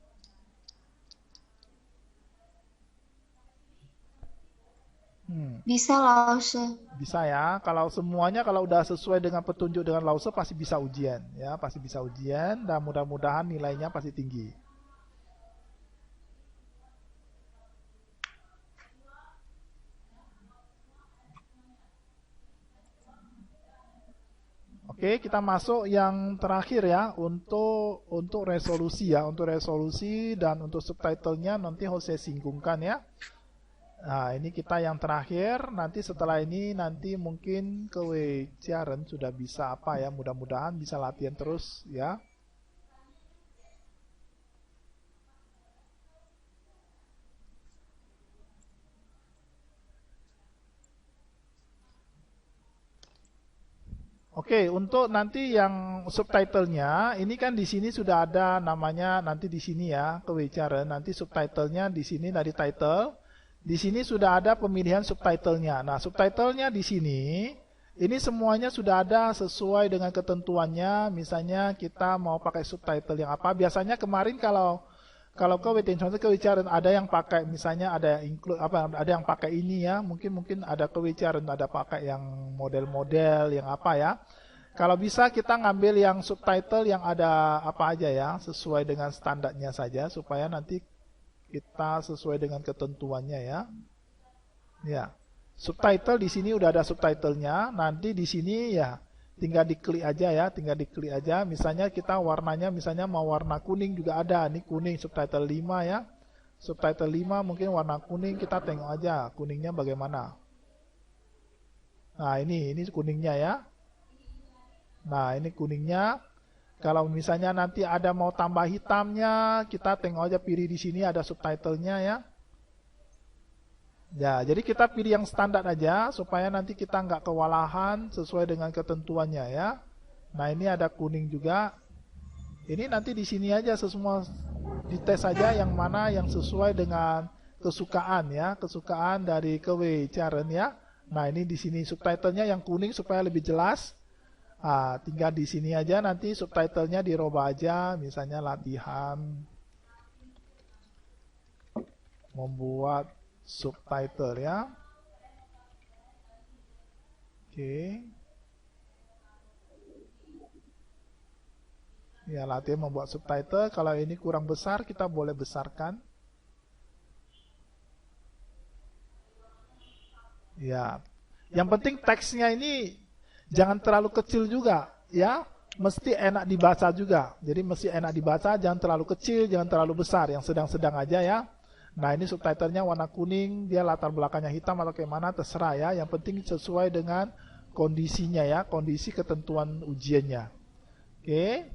Bisa Lause. Bisa ya. Kalau semuanya kalau udah sesuai dengan petunjuk dengan Lause pasti bisa ujian ya, pasti bisa ujian dan mudah-mudahan nilainya pasti tinggi. Oke, kita masuk yang terakhir ya untuk resolusi ya, untuk resolusi dan untuk subtitlenya nanti Jose singgungkan ya. Nah, ini kita yang terakhir. Nanti setelah ini nanti mungkin Kewe Ciaren sudah bisa apa ya, mudah-mudahan bisa latihan terus ya. Oke, untuk nanti yang subtitlenya, ini kan di sini sudah ada namanya nanti di sini ya, Kewicaran. Nanti subtitlenya di sini dari title. Di sini sudah ada pemilihan subtitlenya. Nah, subtitlenya di sini, ini semuanya sudah ada sesuai dengan ketentuannya. Misalnya kita mau pakai subtitle yang apa? Biasanya kemarin kalau Kewicaran ada yang pakai, misalnya ada yang include apa? Ada yang pakai ini ya. Mungkin ada Kewicaran ada pakai yang model-model yang apa ya? Kalau bisa kita ngambil yang subtitle yang ada apa aja ya, sesuai dengan standarnya saja supaya nanti kita sesuai dengan ketentuannya ya. Ya. Subtitle di sini udah ada subtitlenya. Nanti di sini ya tinggal diklik aja ya, tinggal diklik aja. Misalnya kita warnanya misalnya mau warna kuning juga ada. Ini kuning subtitle 5 ya. Subtitle 5 mungkin warna kuning, kita tengok aja kuningnya bagaimana. Nah, ini kuningnya ya. Nah, ini kuningnya. Kalau misalnya nanti ada mau tambah hitamnya, kita tengok aja pilih di sini ada subtitlenya ya. Ya, jadi kita pilih yang standar aja supaya nanti kita nggak kewalahan sesuai dengan ketentuannya ya. Nah, ini ada kuning juga. Ini nanti di sini aja semua dites saja yang mana yang sesuai dengan kesukaan ya, kesukaan dari Kewicaran ya. Nah, ini di sini subtitlenya yang kuning supaya lebih jelas. Tinggal di sini aja nanti subtitlenya dirubah aja, misalnya latihan membuat subtitle ya. Oke. Ya, latihan membuat subtitle. Kalau ini kurang besar kita boleh besarkan. Ya. Yang penting teksnya ini jangan terlalu kecil juga, ya. Mesti enak dibaca juga. Jadi mesti enak dibaca, jangan terlalu kecil, jangan terlalu besar, yang sedang-sedang aja ya. Nah, ini subtitlenya warna kuning, dia latar belakangnya hitam atau kayak mana terserah ya. Yang penting sesuai dengan kondisinya ya, kondisi ketentuan ujiannya. Oke.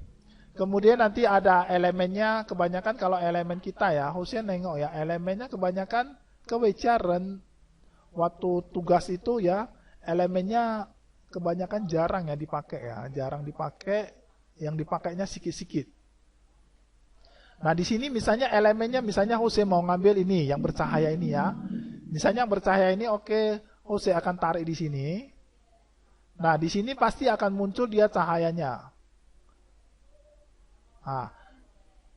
Kemudian nanti ada elemennya, kebanyakan kalau elemen kita ya, Hussein nengok ya, elemennya kebanyakan Kewicaran waktu tugas itu ya, elemennya kebanyakan jarang ya dipakai ya, jarang dipakai, yang dipakainya sikit-sikit. Nah, di sini misalnya elemennya, misalnya Jose mau ngambil ini yang bercahaya ini ya. Misalnya yang bercahaya ini, oke, Jose akan tarik di sini. Nah, di sini pasti akan muncul dia cahayanya. Nah,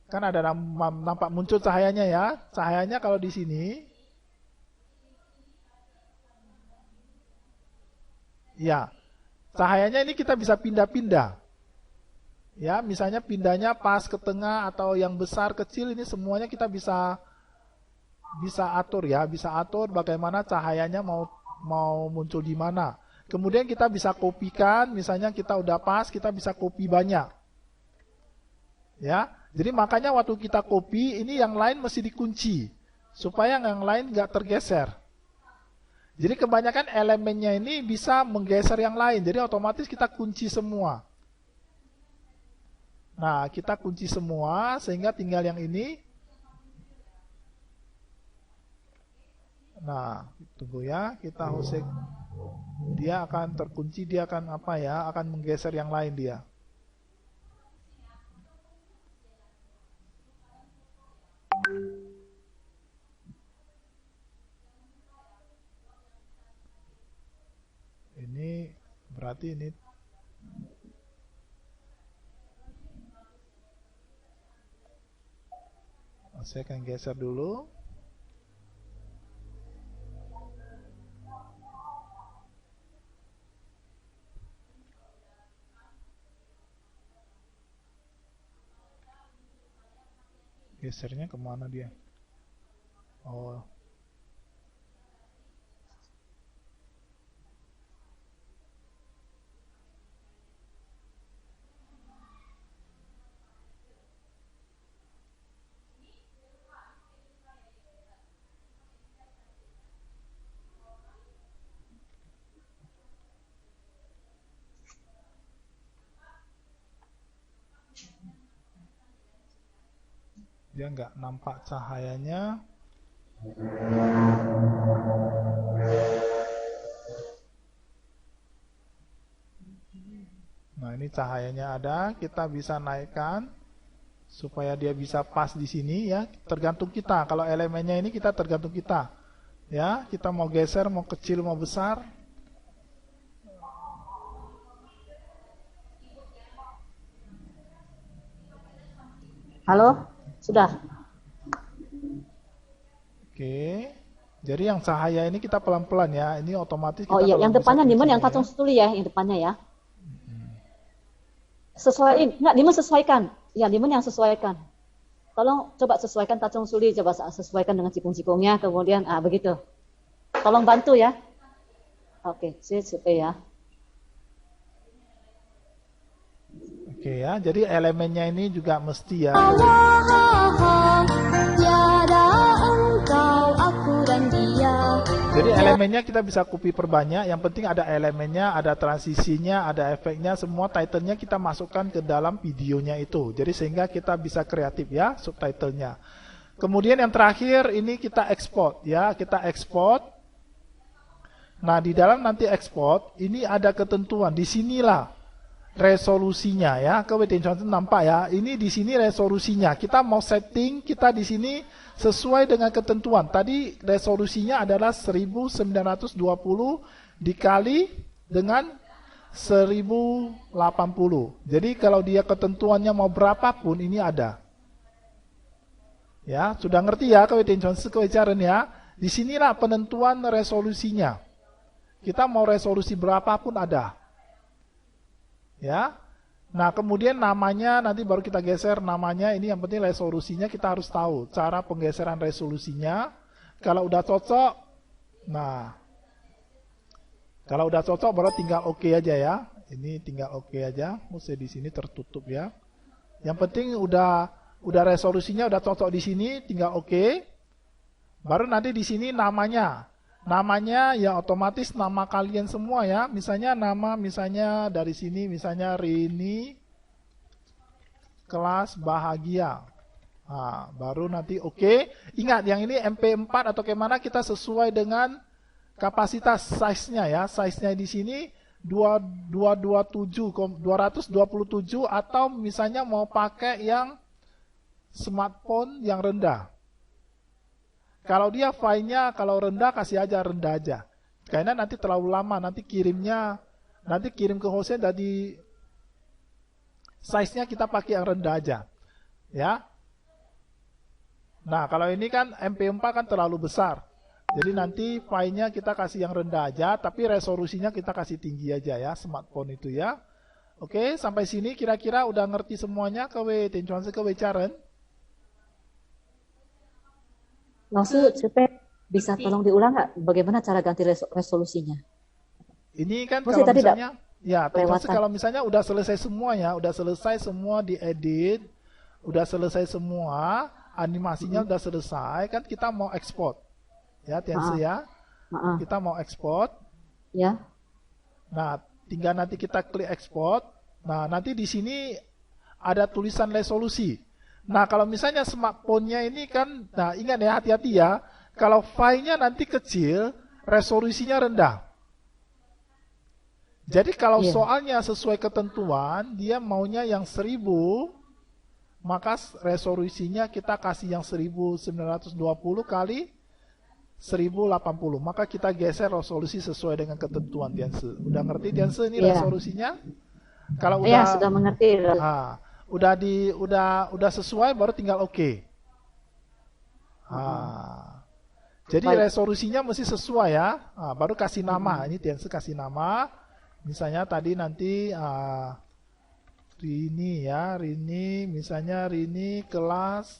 kan ada nampak muncul cahayanya ya. Cahayanya kalau di sini, ya. Cahayanya ini kita bisa pindah-pindah. Ya, misalnya pindahnya pas ke tengah atau yang besar kecil ini semuanya kita bisa atur ya, bisa atur bagaimana cahayanya mau muncul di mana. Kemudian kita bisa kopikan, misalnya kita udah pas, kita bisa copy banyak. Ya, jadi makanya waktu kita copy ini yang lain mesti dikunci supaya yang lain nggak tergeser. Jadi kebanyakan elemennya ini bisa menggeser yang lain. Jadi otomatis kita kunci semua. Nah, kita kunci semua sehingga tinggal yang ini. Nah, tunggu ya, kita hosek. Dia akan terkunci, dia akan apa ya? Akan menggeser yang lain dia. Ini berarti ini saya akan geser dulu. Gesernya kemana dia? Oh, dia nggak nampak cahayanya. Nah, ini cahayanya ada, kita bisa naikkan supaya dia bisa pas di sini ya. Tergantung kita. Kalau elemennya ini kita tergantung kita. Ya, kita mau geser, mau kecil, mau besar. Halo, sudah. Oke. Jadi yang cahaya ini kita pelan-pelan ya. Ini otomatis kita Oh iya, kalau yang bisa depannya Diman yang kuncinya kacung stuli ya, yang depannya ya. Sesuaiin, enggak Diman sesuaikan. Ya, Diman yang sesuaikan. Tolong coba sesuaikan kacung stuli, coba sesuaikan dengan cikung-cikungnya, kemudian begitu. Tolong bantu ya. Oke, sip ya. Oke ya, jadi elemennya ini juga mesti ya. Tiada engkau, aku dan dia. Jadi elemennya kita bisa copy perbanyak. Yang penting ada elemennya, ada transisinya, ada efeknya. Semua titlenya kita masukkan ke dalam videonya itu. Jadi sehingga kita bisa kreatif ya subtitlenya. Kemudian yang terakhir ini kita ekspor ya. Kita ekspor. Nah di dalam nanti ekspor ini ada ketentuan. Di sinilah resolusinya ya. Kemudian nampak ya. Ini di sini resolusinya. Kita mau setting kita di sini sesuai dengan ketentuan. Tadi resolusinya adalah 1920 dikali dengan 1080. Jadi kalau dia ketentuannya mau berapapun ini ada. Ya, sudah ngerti ya kewajaran ya. Di sinilah penentuan resolusinya. Kita mau resolusi berapapun ada. Ya. Nah, kemudian namanya nanti baru kita geser namanya. Ini yang penting resolusinya kita harus tahu. Cara penggeseran resolusinya. Kalau udah cocok, nah. Kalau udah cocok baru tinggal oke aja ya. Ini tinggal oke aja. Mesti di sini tertutup ya. Yang penting udah resolusinya udah cocok di sini, tinggal oke. Baru nanti di sini namanya. Namanya ya otomatis nama kalian semua ya. Misalnya nama misalnya dari sini misalnya Rini kelas bahagia. Nah, baru nanti oke. Ingat yang ini MP4 atau kemana kita sesuai dengan kapasitas size-nya ya. Size-nya di sini 227 atau misalnya mau pakai yang smartphone yang rendah. Kalau dia filenya kalau rendah kasih aja rendah aja. Karena nanti terlalu lama nanti kirim ke hostnya dari size-nya kita pakai yang rendah aja. Ya. Nah, kalau ini kan MP4 kan terlalu besar. Jadi nanti filenya kita kasih yang rendah aja, tapi resolusinya kita kasih tinggi aja ya, smartphone itu ya. Oke, sampai sini kira-kira udah ngerti semuanya kewajaran? Maksud supaya bisa tolong diulang nggak bagaimana cara ganti resolusinya? Ini kan Maksud kalau tadi misalnya ya, kelewatan. kalau misalnya udah selesai semuanya, udah selesai semua diedit, udah selesai semua, animasinya udah selesai, kan kita mau ekspor. Ya, Tiansi ya. Kita mau ekspor. Ya. Nah, tinggal nanti kita klik ekspor. Nah, nanti di sini ada tulisan resolusi. Nah, kalau misalnya smartphone-nya ini kan, nah ingat ya, hati-hati ya. Kalau filenya nanti kecil, resolusinya rendah. Jadi kalau soalnya sesuai ketentuan, dia maunya yang 1000, maka resolusinya kita kasih yang 1920 kali 1080. Maka kita geser resolusi sesuai dengan ketentuan Tianse. Udah ngerti Tianse ini resolusinya? Kalau udah sudah mengerti. Udah sesuai baru tinggal oke. Jadi resolusinya mesti sesuai ya. Baru kasih nama. Ini Tianse kasih nama. Misalnya tadi nanti Rini ya, misalnya Rini kelas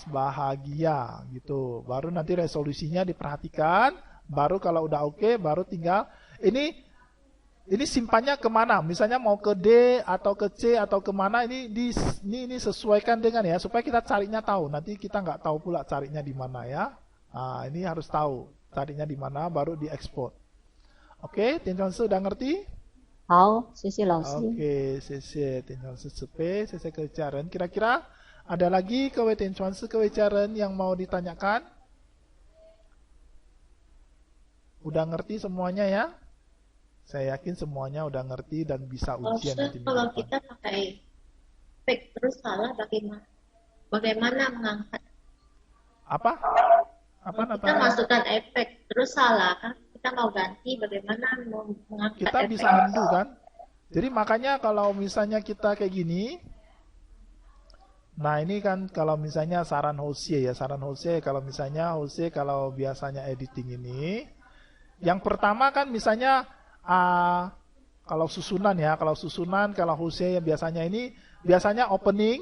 bahagia gitu. Baru nanti resolusinya diperhatikan. Baru kalau udah oke, baru tinggal ini simpannya kemana? Misalnya mau ke D atau ke C atau kemana? Ini sesuaikan dengan ya, supaya kita carinya tahu. Nanti kita nggak tahu pula carinya di mana ya. Ini harus tahu carinya di mana, baru diekspor. Oke, Tian Su udah ngerti? 好，谢谢老师。 Oke, 谢谢Tian Chuan Shi Cipe, 谢谢各位家人. Kira-kira ada lagi kewe Tian Chuan Shi kewe家人yang mau ditanyakan? Udah ngerti semuanya ya? Saya yakin semuanya udah ngerti dan bisa ujian nanti. Kalau kita pakai efek terus salah, bagaimana mengangkat? Apa Kita Natanya? masukkan efek terus salah kan? Kita mau ganti, bagaimana mau mengangkat Kita efek? bisa undo kan? Jadi makanya kalau misalnya kita kayak gini, nah ini kan kalau misalnya saran Hosea ya, kalau misalnya Hosea kalau biasanya editing ini, yang pertama kan misalnya kalau susunan, kalau Hosea biasanya ini, biasanya opening,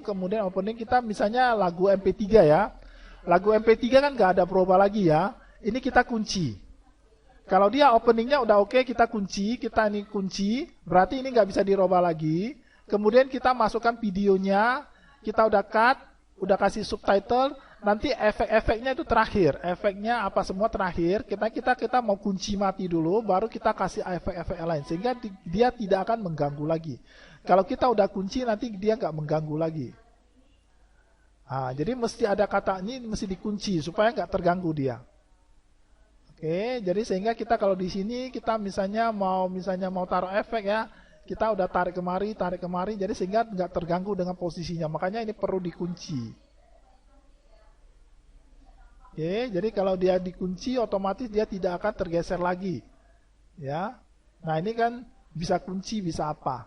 kemudian opening kita misalnya lagu MP3 ya, lagu MP3 kan nggak ada berubah lagi ya. Ini kita kunci. Kalau dia openingnya udah oke, kita kunci. Kita ini kunci, berarti ini nggak bisa dirubah lagi. Kemudian kita masukkan videonya, kita udah cut, udah kasih subtitle. Nanti efek-efeknya itu terakhir. Efeknya apa semua terakhir. Kita mau kunci mati dulu, baru kita kasih efek-efek lain. Sehingga dia tidak akan mengganggu lagi. Kalau kita udah kunci, nanti dia nggak mengganggu lagi. Jadi mesti ada kata ini mesti dikunci supaya nggak terganggu dia. Oke, jadi sehingga kita kalau di sini kita misalnya mau taruh efek ya, kita udah tarik kemari, jadi sehingga nggak terganggu dengan posisinya. Makanya ini perlu dikunci. Oke, jadi kalau dia dikunci, otomatis dia tidak akan tergeser lagi. Ya, nah ini kan bisa kunci, bisa apa?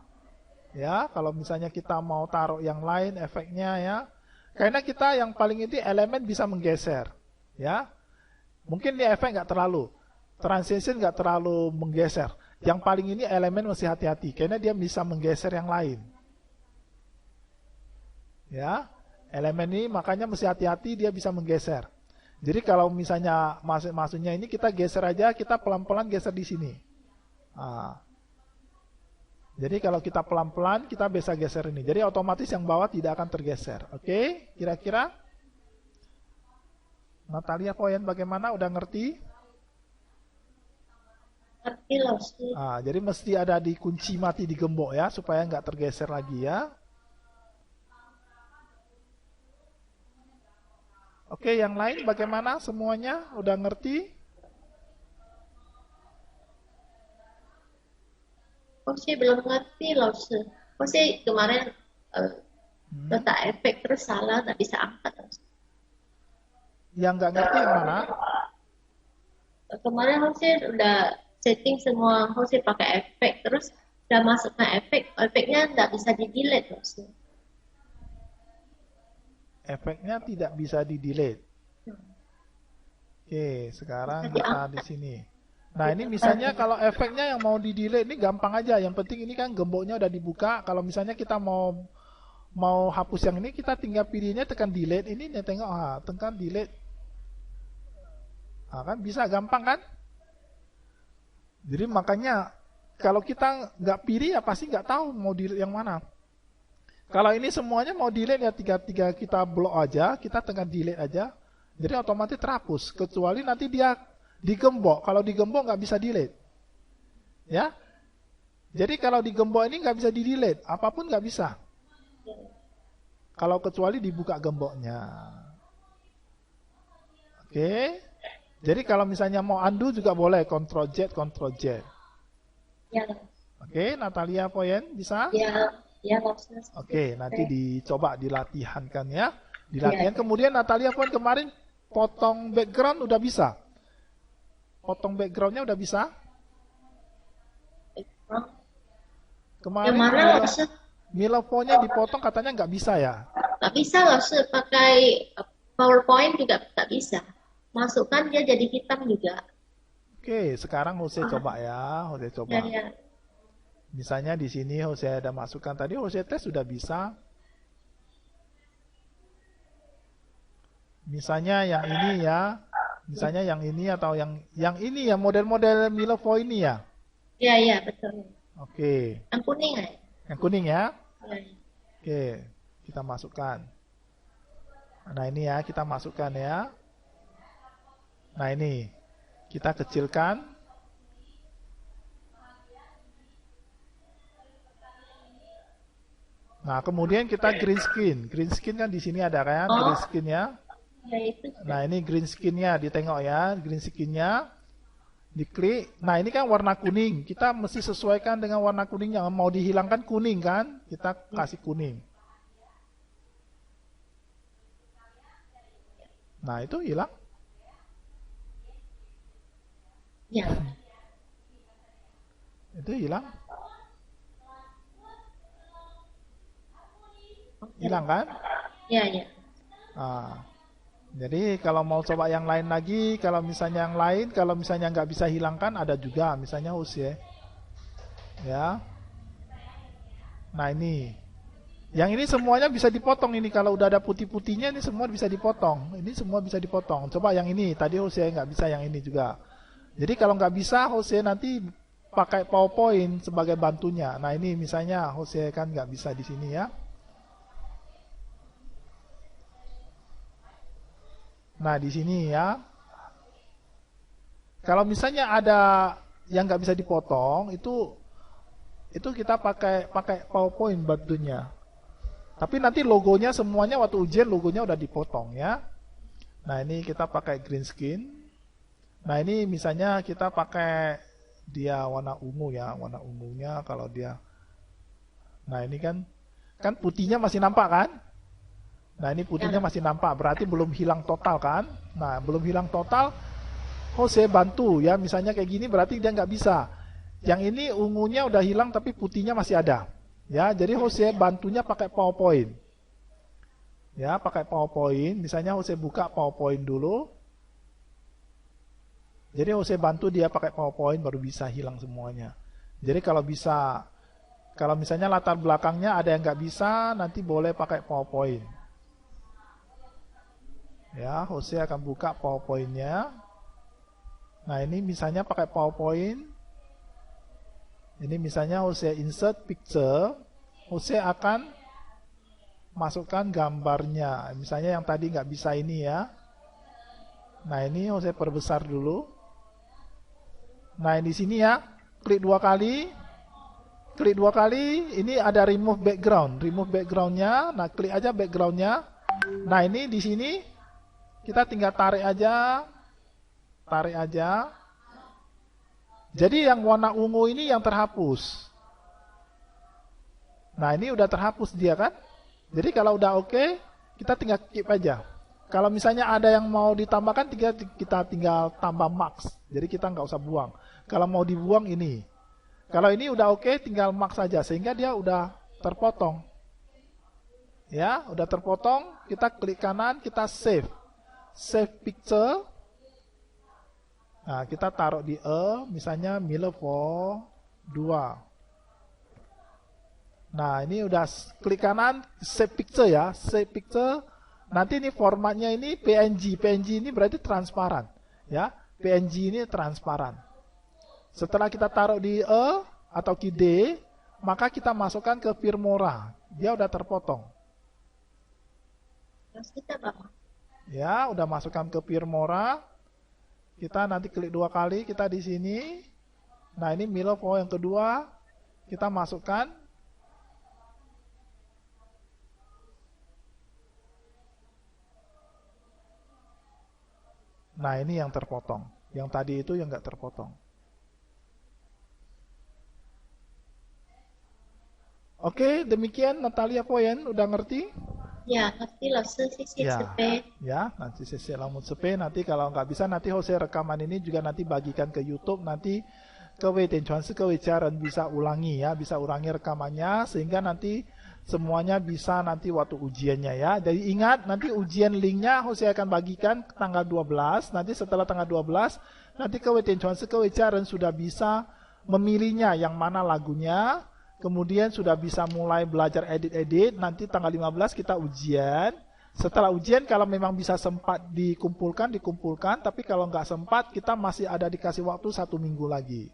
Ya, kalau misalnya kita mau taruh yang lain efeknya ya, karena kita yang paling inti elemen bisa menggeser. Ya. Mungkin ini efek nggak terlalu, transition nggak terlalu menggeser. Yang paling ini elemen mesti hati-hati, karena dia bisa menggeser yang lain. Ya, elemen ini makanya mesti hati-hati, dia bisa menggeser. Jadi kalau misalnya maksudnya ini kita geser aja, kita pelan-pelan geser di sini. Jadi kalau kita pelan-pelan, kita bisa geser ini. Jadi otomatis yang bawah tidak akan tergeser. Oke, kira-kira? Natalia Poyen bagaimana? Udah ngerti? Ngerti loh sih. Jadi mesti ada dikunci mati, digembok ya, supaya nggak tergeser lagi ya. Oke, yang lain bagaimana? Semuanya udah ngerti? Sih belum ngerti loh sih. Sih kemarin letak efek terus salah, nggak bisa angkat. Yang nggak ngerti yang mana? Kemarin Hosea udah setting semua, Hosea pakai efek, terus udah masuk ke efeknya nggak bisa di-delete Hosea. Efeknya tidak bisa di-delete. Oke, sekarang kita di sini. Nah ini misalnya kalau efeknya yang mau di-delete ini gampang aja. Yang penting ini kan gemboknya udah dibuka. Kalau misalnya kita mau hapus yang ini, kita tinggal pilihnya tekan delete. Ini tengok, tekan delete. Kan bisa gampang kan? Jadi makanya kalau kita nggak pilih ya pasti nggak tahu mau delete yang mana. Kalau ini semuanya mau delete ya tiga kita blok aja, kita tekan delete aja. Jadi otomatis terhapus. Kecuali nanti dia digembok. Kalau digembok nggak bisa delete. Ya. Jadi kalau digembok ini nggak bisa di delete, apapun nggak bisa. Kalau kecuali dibuka gemboknya. Oke. Jadi kalau misalnya mau undo juga boleh, Ctrl Z, Ctrl Z. Ya, Oke, Natalia Poyen bisa? ya maksudnya. Oke, nanti dicoba dilatihankan ya. Dilatihan. Kemudian Natalia Poyen kemarin potong background udah bisa? Potong backgroundnya udah bisa? Kemarin Milovo-nya dipotong katanya nggak bisa ya? Nggak bisa loh, pakai PowerPoint juga nggak bisa. Masukkan dia jadi hitam juga. Oke, sekarang Jose coba ya, Jose coba. Ya. Misalnya di sini Jose ada masukkan tadi, Jose tes sudah bisa. Misalnya yang ini ya, misalnya yang ini atau yang ini ya, model-model Milovo ini ya. Iya, betul. Oke. Yang kuning ya? Yang kuning ya? Ya. Oke, kita masukkan. Nah ini ya, kita masukkan ya. Nah ini, kita kecilkan. Nah kemudian kita green screen. Green screen kan di sini ada kan, green screen ya. Ya itu. Nah ini green screen-nya, ditengok ya, green screen-nya. Diklik. Nah ini kan warna kuning. Kita mesti sesuaikan dengan warna kuning. Yang mau dihilangkan kuning kan. Kita kasih kuning. Nah itu hilang. Ya. Itu hilang. Hilang kan? Ya. Nah. Jadi kalau mau coba yang lain lagi, kalau misalnya yang lain, kalau misalnya nggak bisa hilangkan, ada juga, misalnya Jose. Ya. Nah ini, yang ini semuanya bisa dipotong ini. Kalau udah ada putih-putihnya, ini semua bisa dipotong. Ini semua bisa dipotong. Coba yang ini, tadi Jose nggak bisa yang ini juga. Jadi kalau nggak bisa, Jose nanti pakai PowerPoint sebagai bantunya. Nah ini misalnya Jose kan nggak bisa di sini ya. Nah di sini ya, kalau misalnya ada yang nggak bisa dipotong, itu kita pakai PowerPoint bantunya. Tapi nanti logonya semuanya waktu ujian logonya udah dipotong ya. Nah ini kita pakai green screen. Nah ini misalnya kita pakai dia warna ungu ya, warna ungunya kalau dia. Nah ini kan putihnya masih nampak kan? Nah ini putihnya masih nampak, berarti belum hilang total kan? Nah belum hilang total, Jose bantu ya, misalnya kayak gini berarti dia nggak bisa. Yang ini ungunya udah hilang tapi putihnya masih ada. Ya, jadi Jose bantunya pakai PowerPoint. Ya, pakai PowerPoint. Misalnya Jose buka PowerPoint dulu. Jadi Jose bantu dia pakai PowerPoint baru bisa hilang semuanya. Jadi kalau bisa, kalau misalnya latar belakangnya ada yang nggak bisa, nanti boleh pakai PowerPoint. Ya, Jose akan buka PowerPoint-nya. Nah, ini misalnya pakai PowerPoint. Ini misalnya Jose insert picture. Jose akan masukkan gambarnya. Misalnya yang tadi nggak bisa ini ya. Nah, ini Jose perbesar dulu. Nah, di sini ya, klik 2 kali. Klik 2 kali, ini ada remove background. Remove background-nya. Nah, klik aja background-nya. Nah, ini di sini kita tinggal tarik aja. Tarik aja. Jadi yang warna ungu ini yang terhapus. Nah ini udah terhapus dia kan. Jadi kalau udah oke, kita tinggal keep aja. Kalau misalnya ada yang mau ditambahkan, kita tinggal tambah max. Jadi kita nggak usah buang. Kalau mau dibuang ini. Kalau ini udah oke, tinggal max saja. Sehingga dia udah terpotong. Ya, udah terpotong. Kita klik kanan, kita save. Save picture. Nah, kita taruh di misalnya Milovo 2. Nah, ini udah klik kanan, save picture ya, save picture. Nanti ini formatnya ini PNG. PNG ini berarti transparan, ya. PNG ini transparan. Setelah kita taruh di atau key D, maka kita masukkan ke Filmora. Dia udah terpotong. Terus kita Bapak. Ya, udah masukkan ke Filmora. Kita nanti klik 2 kali, kita di sini. Nah, ini Milovo yang kedua. Kita masukkan. Nah, ini yang terpotong. Yang tadi itu yang nggak terpotong. Oke, demikian Natalia Poyen, udah ngerti? Ya, ngerti lah sisi sepe. Ya, nanti sesi lamut sepe. Nanti kalau nggak bisa, nanti Jose rekaman ini juga nanti bagikan ke YouTube. Nanti kewe tencuan kewe Jaren bisa ulangi ya, bisa ulangi rekamannya sehingga nanti semuanya bisa nanti waktu ujiannya ya. Jadi ingat nanti ujian linknya Jose akan bagikan tanggal 12. Nanti setelah tanggal 12, nanti kewe tencuan kewe Jaren sudah bisa memilihnya yang mana lagunya. Kemudian sudah bisa mulai belajar edit-edit. Nanti tanggal 15 kita ujian. Setelah ujian kalau memang bisa sempat dikumpulkan. Tapi kalau nggak sempat kita masih ada dikasih waktu 1 minggu lagi.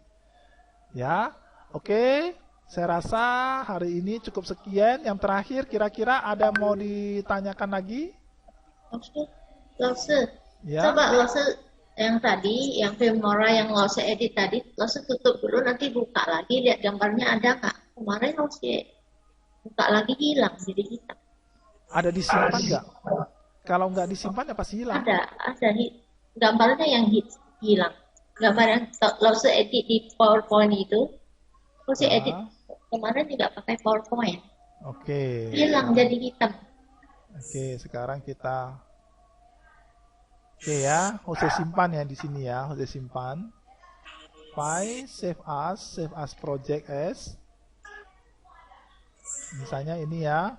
Ya, oke. Saya rasa hari ini cukup sekian. Yang terakhir kira-kira ada mau ditanyakan lagi? Lause. Ya. Coba Lause yang tadi, yang Filmora yang Lause edit tadi, Lause tutup dulu nanti buka lagi lihat gambarnya ada nggak? Kemarin Lause buka lagi hilang jadi hitam. Ada disimpan nggak? Kalau nggak disimpan ya pasti hilang. Ada gambarnya yang hilang. Gambar yang Lause edit di PowerPoint itu, Lause edit kemarin juga pakai PowerPoint. Oke. Hilang jadi hitam. Oke, sekarang kita ya, Jose simpan ya di sini ya, Jose simpan. File, save as project as. Misalnya ini ya.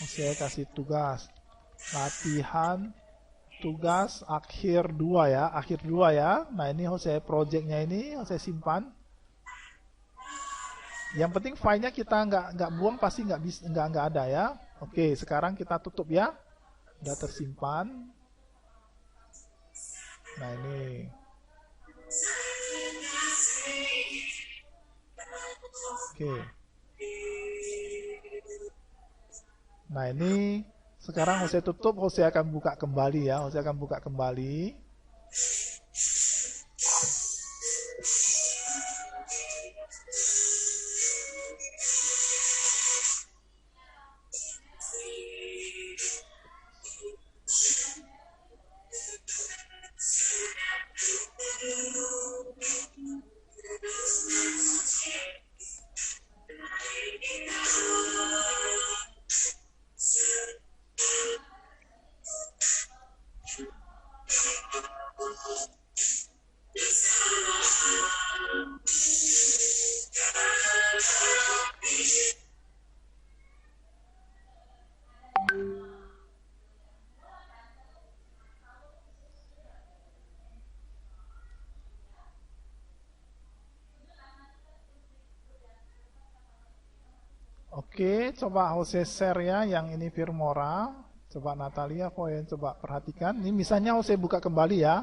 Jose kasih tugas latihan tugas akhir 2 ya, akhir 2 ya. Nah, ini Jose projectnya ini Jose simpan. Yang penting filenya kita nggak buang, pasti nggak ada ya. Oke, sekarang kita tutup ya. Udah tersimpan. Nah, ini. Oke. Nah, ini sekarang Jose tutup, Jose akan buka kembali ya. Jose akan buka kembali. Oke, coba Jose share ya yang ini Filmora. Coba Natalia, Poyen coba perhatikan. Ini misalnya Jose buka kembali ya.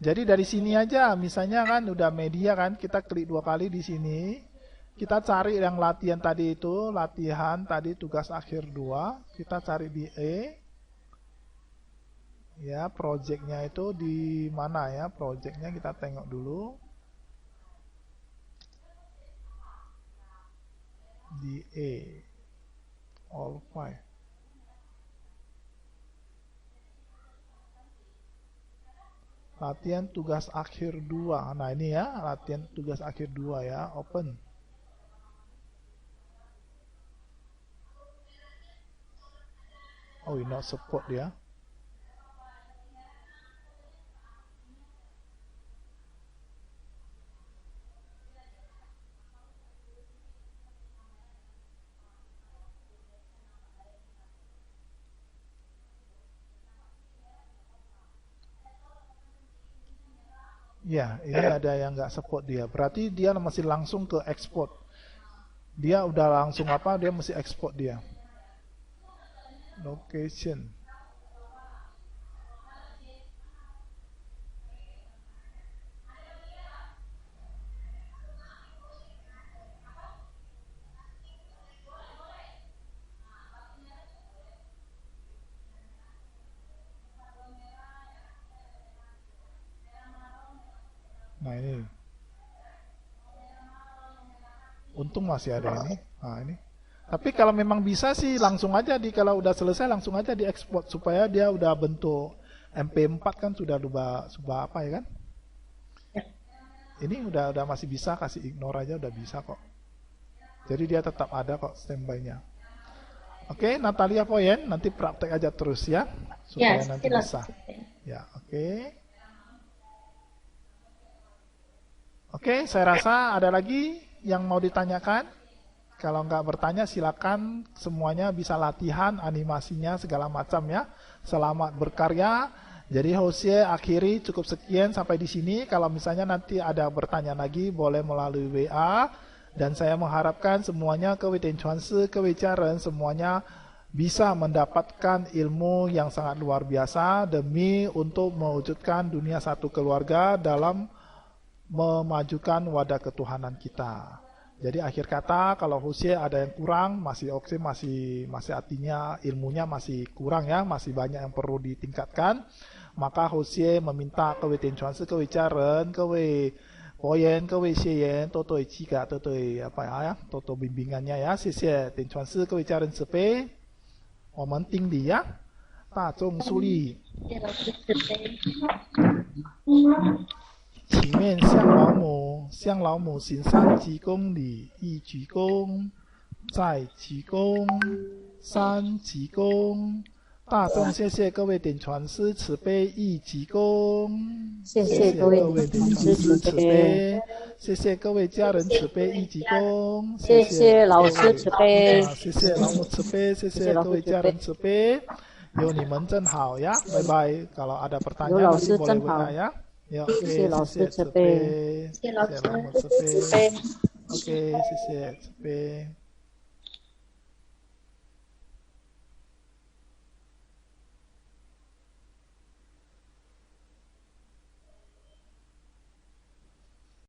Jadi dari sini aja, misalnya kan udah media kan, kita klik 2 kali di sini. Kita cari yang latihan tadi itu, latihan tadi tugas akhir 2. Kita cari di E. Ya, projectnya itu di mana ya? Projectnya kita tengok dulu. Di E. All 5. Latihan tugas akhir 2. Nah, ini ya, latihan tugas akhir 2 ya, open. Oh, ini not support ya. Ya, ini ada yang nggak support dia. Berarti dia masih langsung ke export. Dia udah langsung apa? Dia mesti export dia. Location. Nah, ini. Untung masih ada ini. Nah, ini. Tapi kalau memang bisa sih langsung aja kalau udah selesai langsung aja diekspor supaya dia udah bentuk MP4 kan sudah apa ya kan? Ini udah masih bisa, kasih ignore aja udah bisa kok. Jadi dia tetap ada kok standby-nya. Oke, Natalia Poyen, nanti praktek aja terus ya, supaya nanti bisa. Ya, oke. Oke, saya rasa ada lagi yang mau ditanyakan. Kalau nggak bertanya silakan, semuanya bisa latihan animasinya segala macam ya. Selamat berkarya. Jadi Hosea akhiri cukup sekian sampai di sini. Kalau misalnya nanti ada bertanya lagi boleh melalui WA. Dan saya mengharapkan semuanya kewicaran semuanya bisa mendapatkan ilmu yang sangat luar biasa demi untuk mewujudkan dunia satu keluarga dalam memajukan wadah ketuhanan kita. Jadi akhir kata kalau Hosea ada yang kurang, masih artinya ilmunya masih kurang ya, masih banyak yang perlu ditingkatkan. Maka Hosea meminta kewicaran, Poyen, 各位学员多多指教，多多多多bimbingannya ya， 谢谢点传师各位家人慈悲，我们顶礼呀，大众肃立，前面向老母行三鞠躬礼，一鞠躬，再鞠躬，三鞠躬。大众，谢谢各位点传师慈悲，一鞠躬。谢谢各位点传师慈悲，谢谢各位家人慈悲，一鞠躬。谢谢老师慈悲，谢谢老母慈悲，谢谢各位家人慈悲。有你们真好呀，拜拜。Kalau ada pertanyaan nanti boleh WA ya. Ya, oke, 谢谢老师慈悲，谢谢老母慈悲。OK， 谢谢慈悲。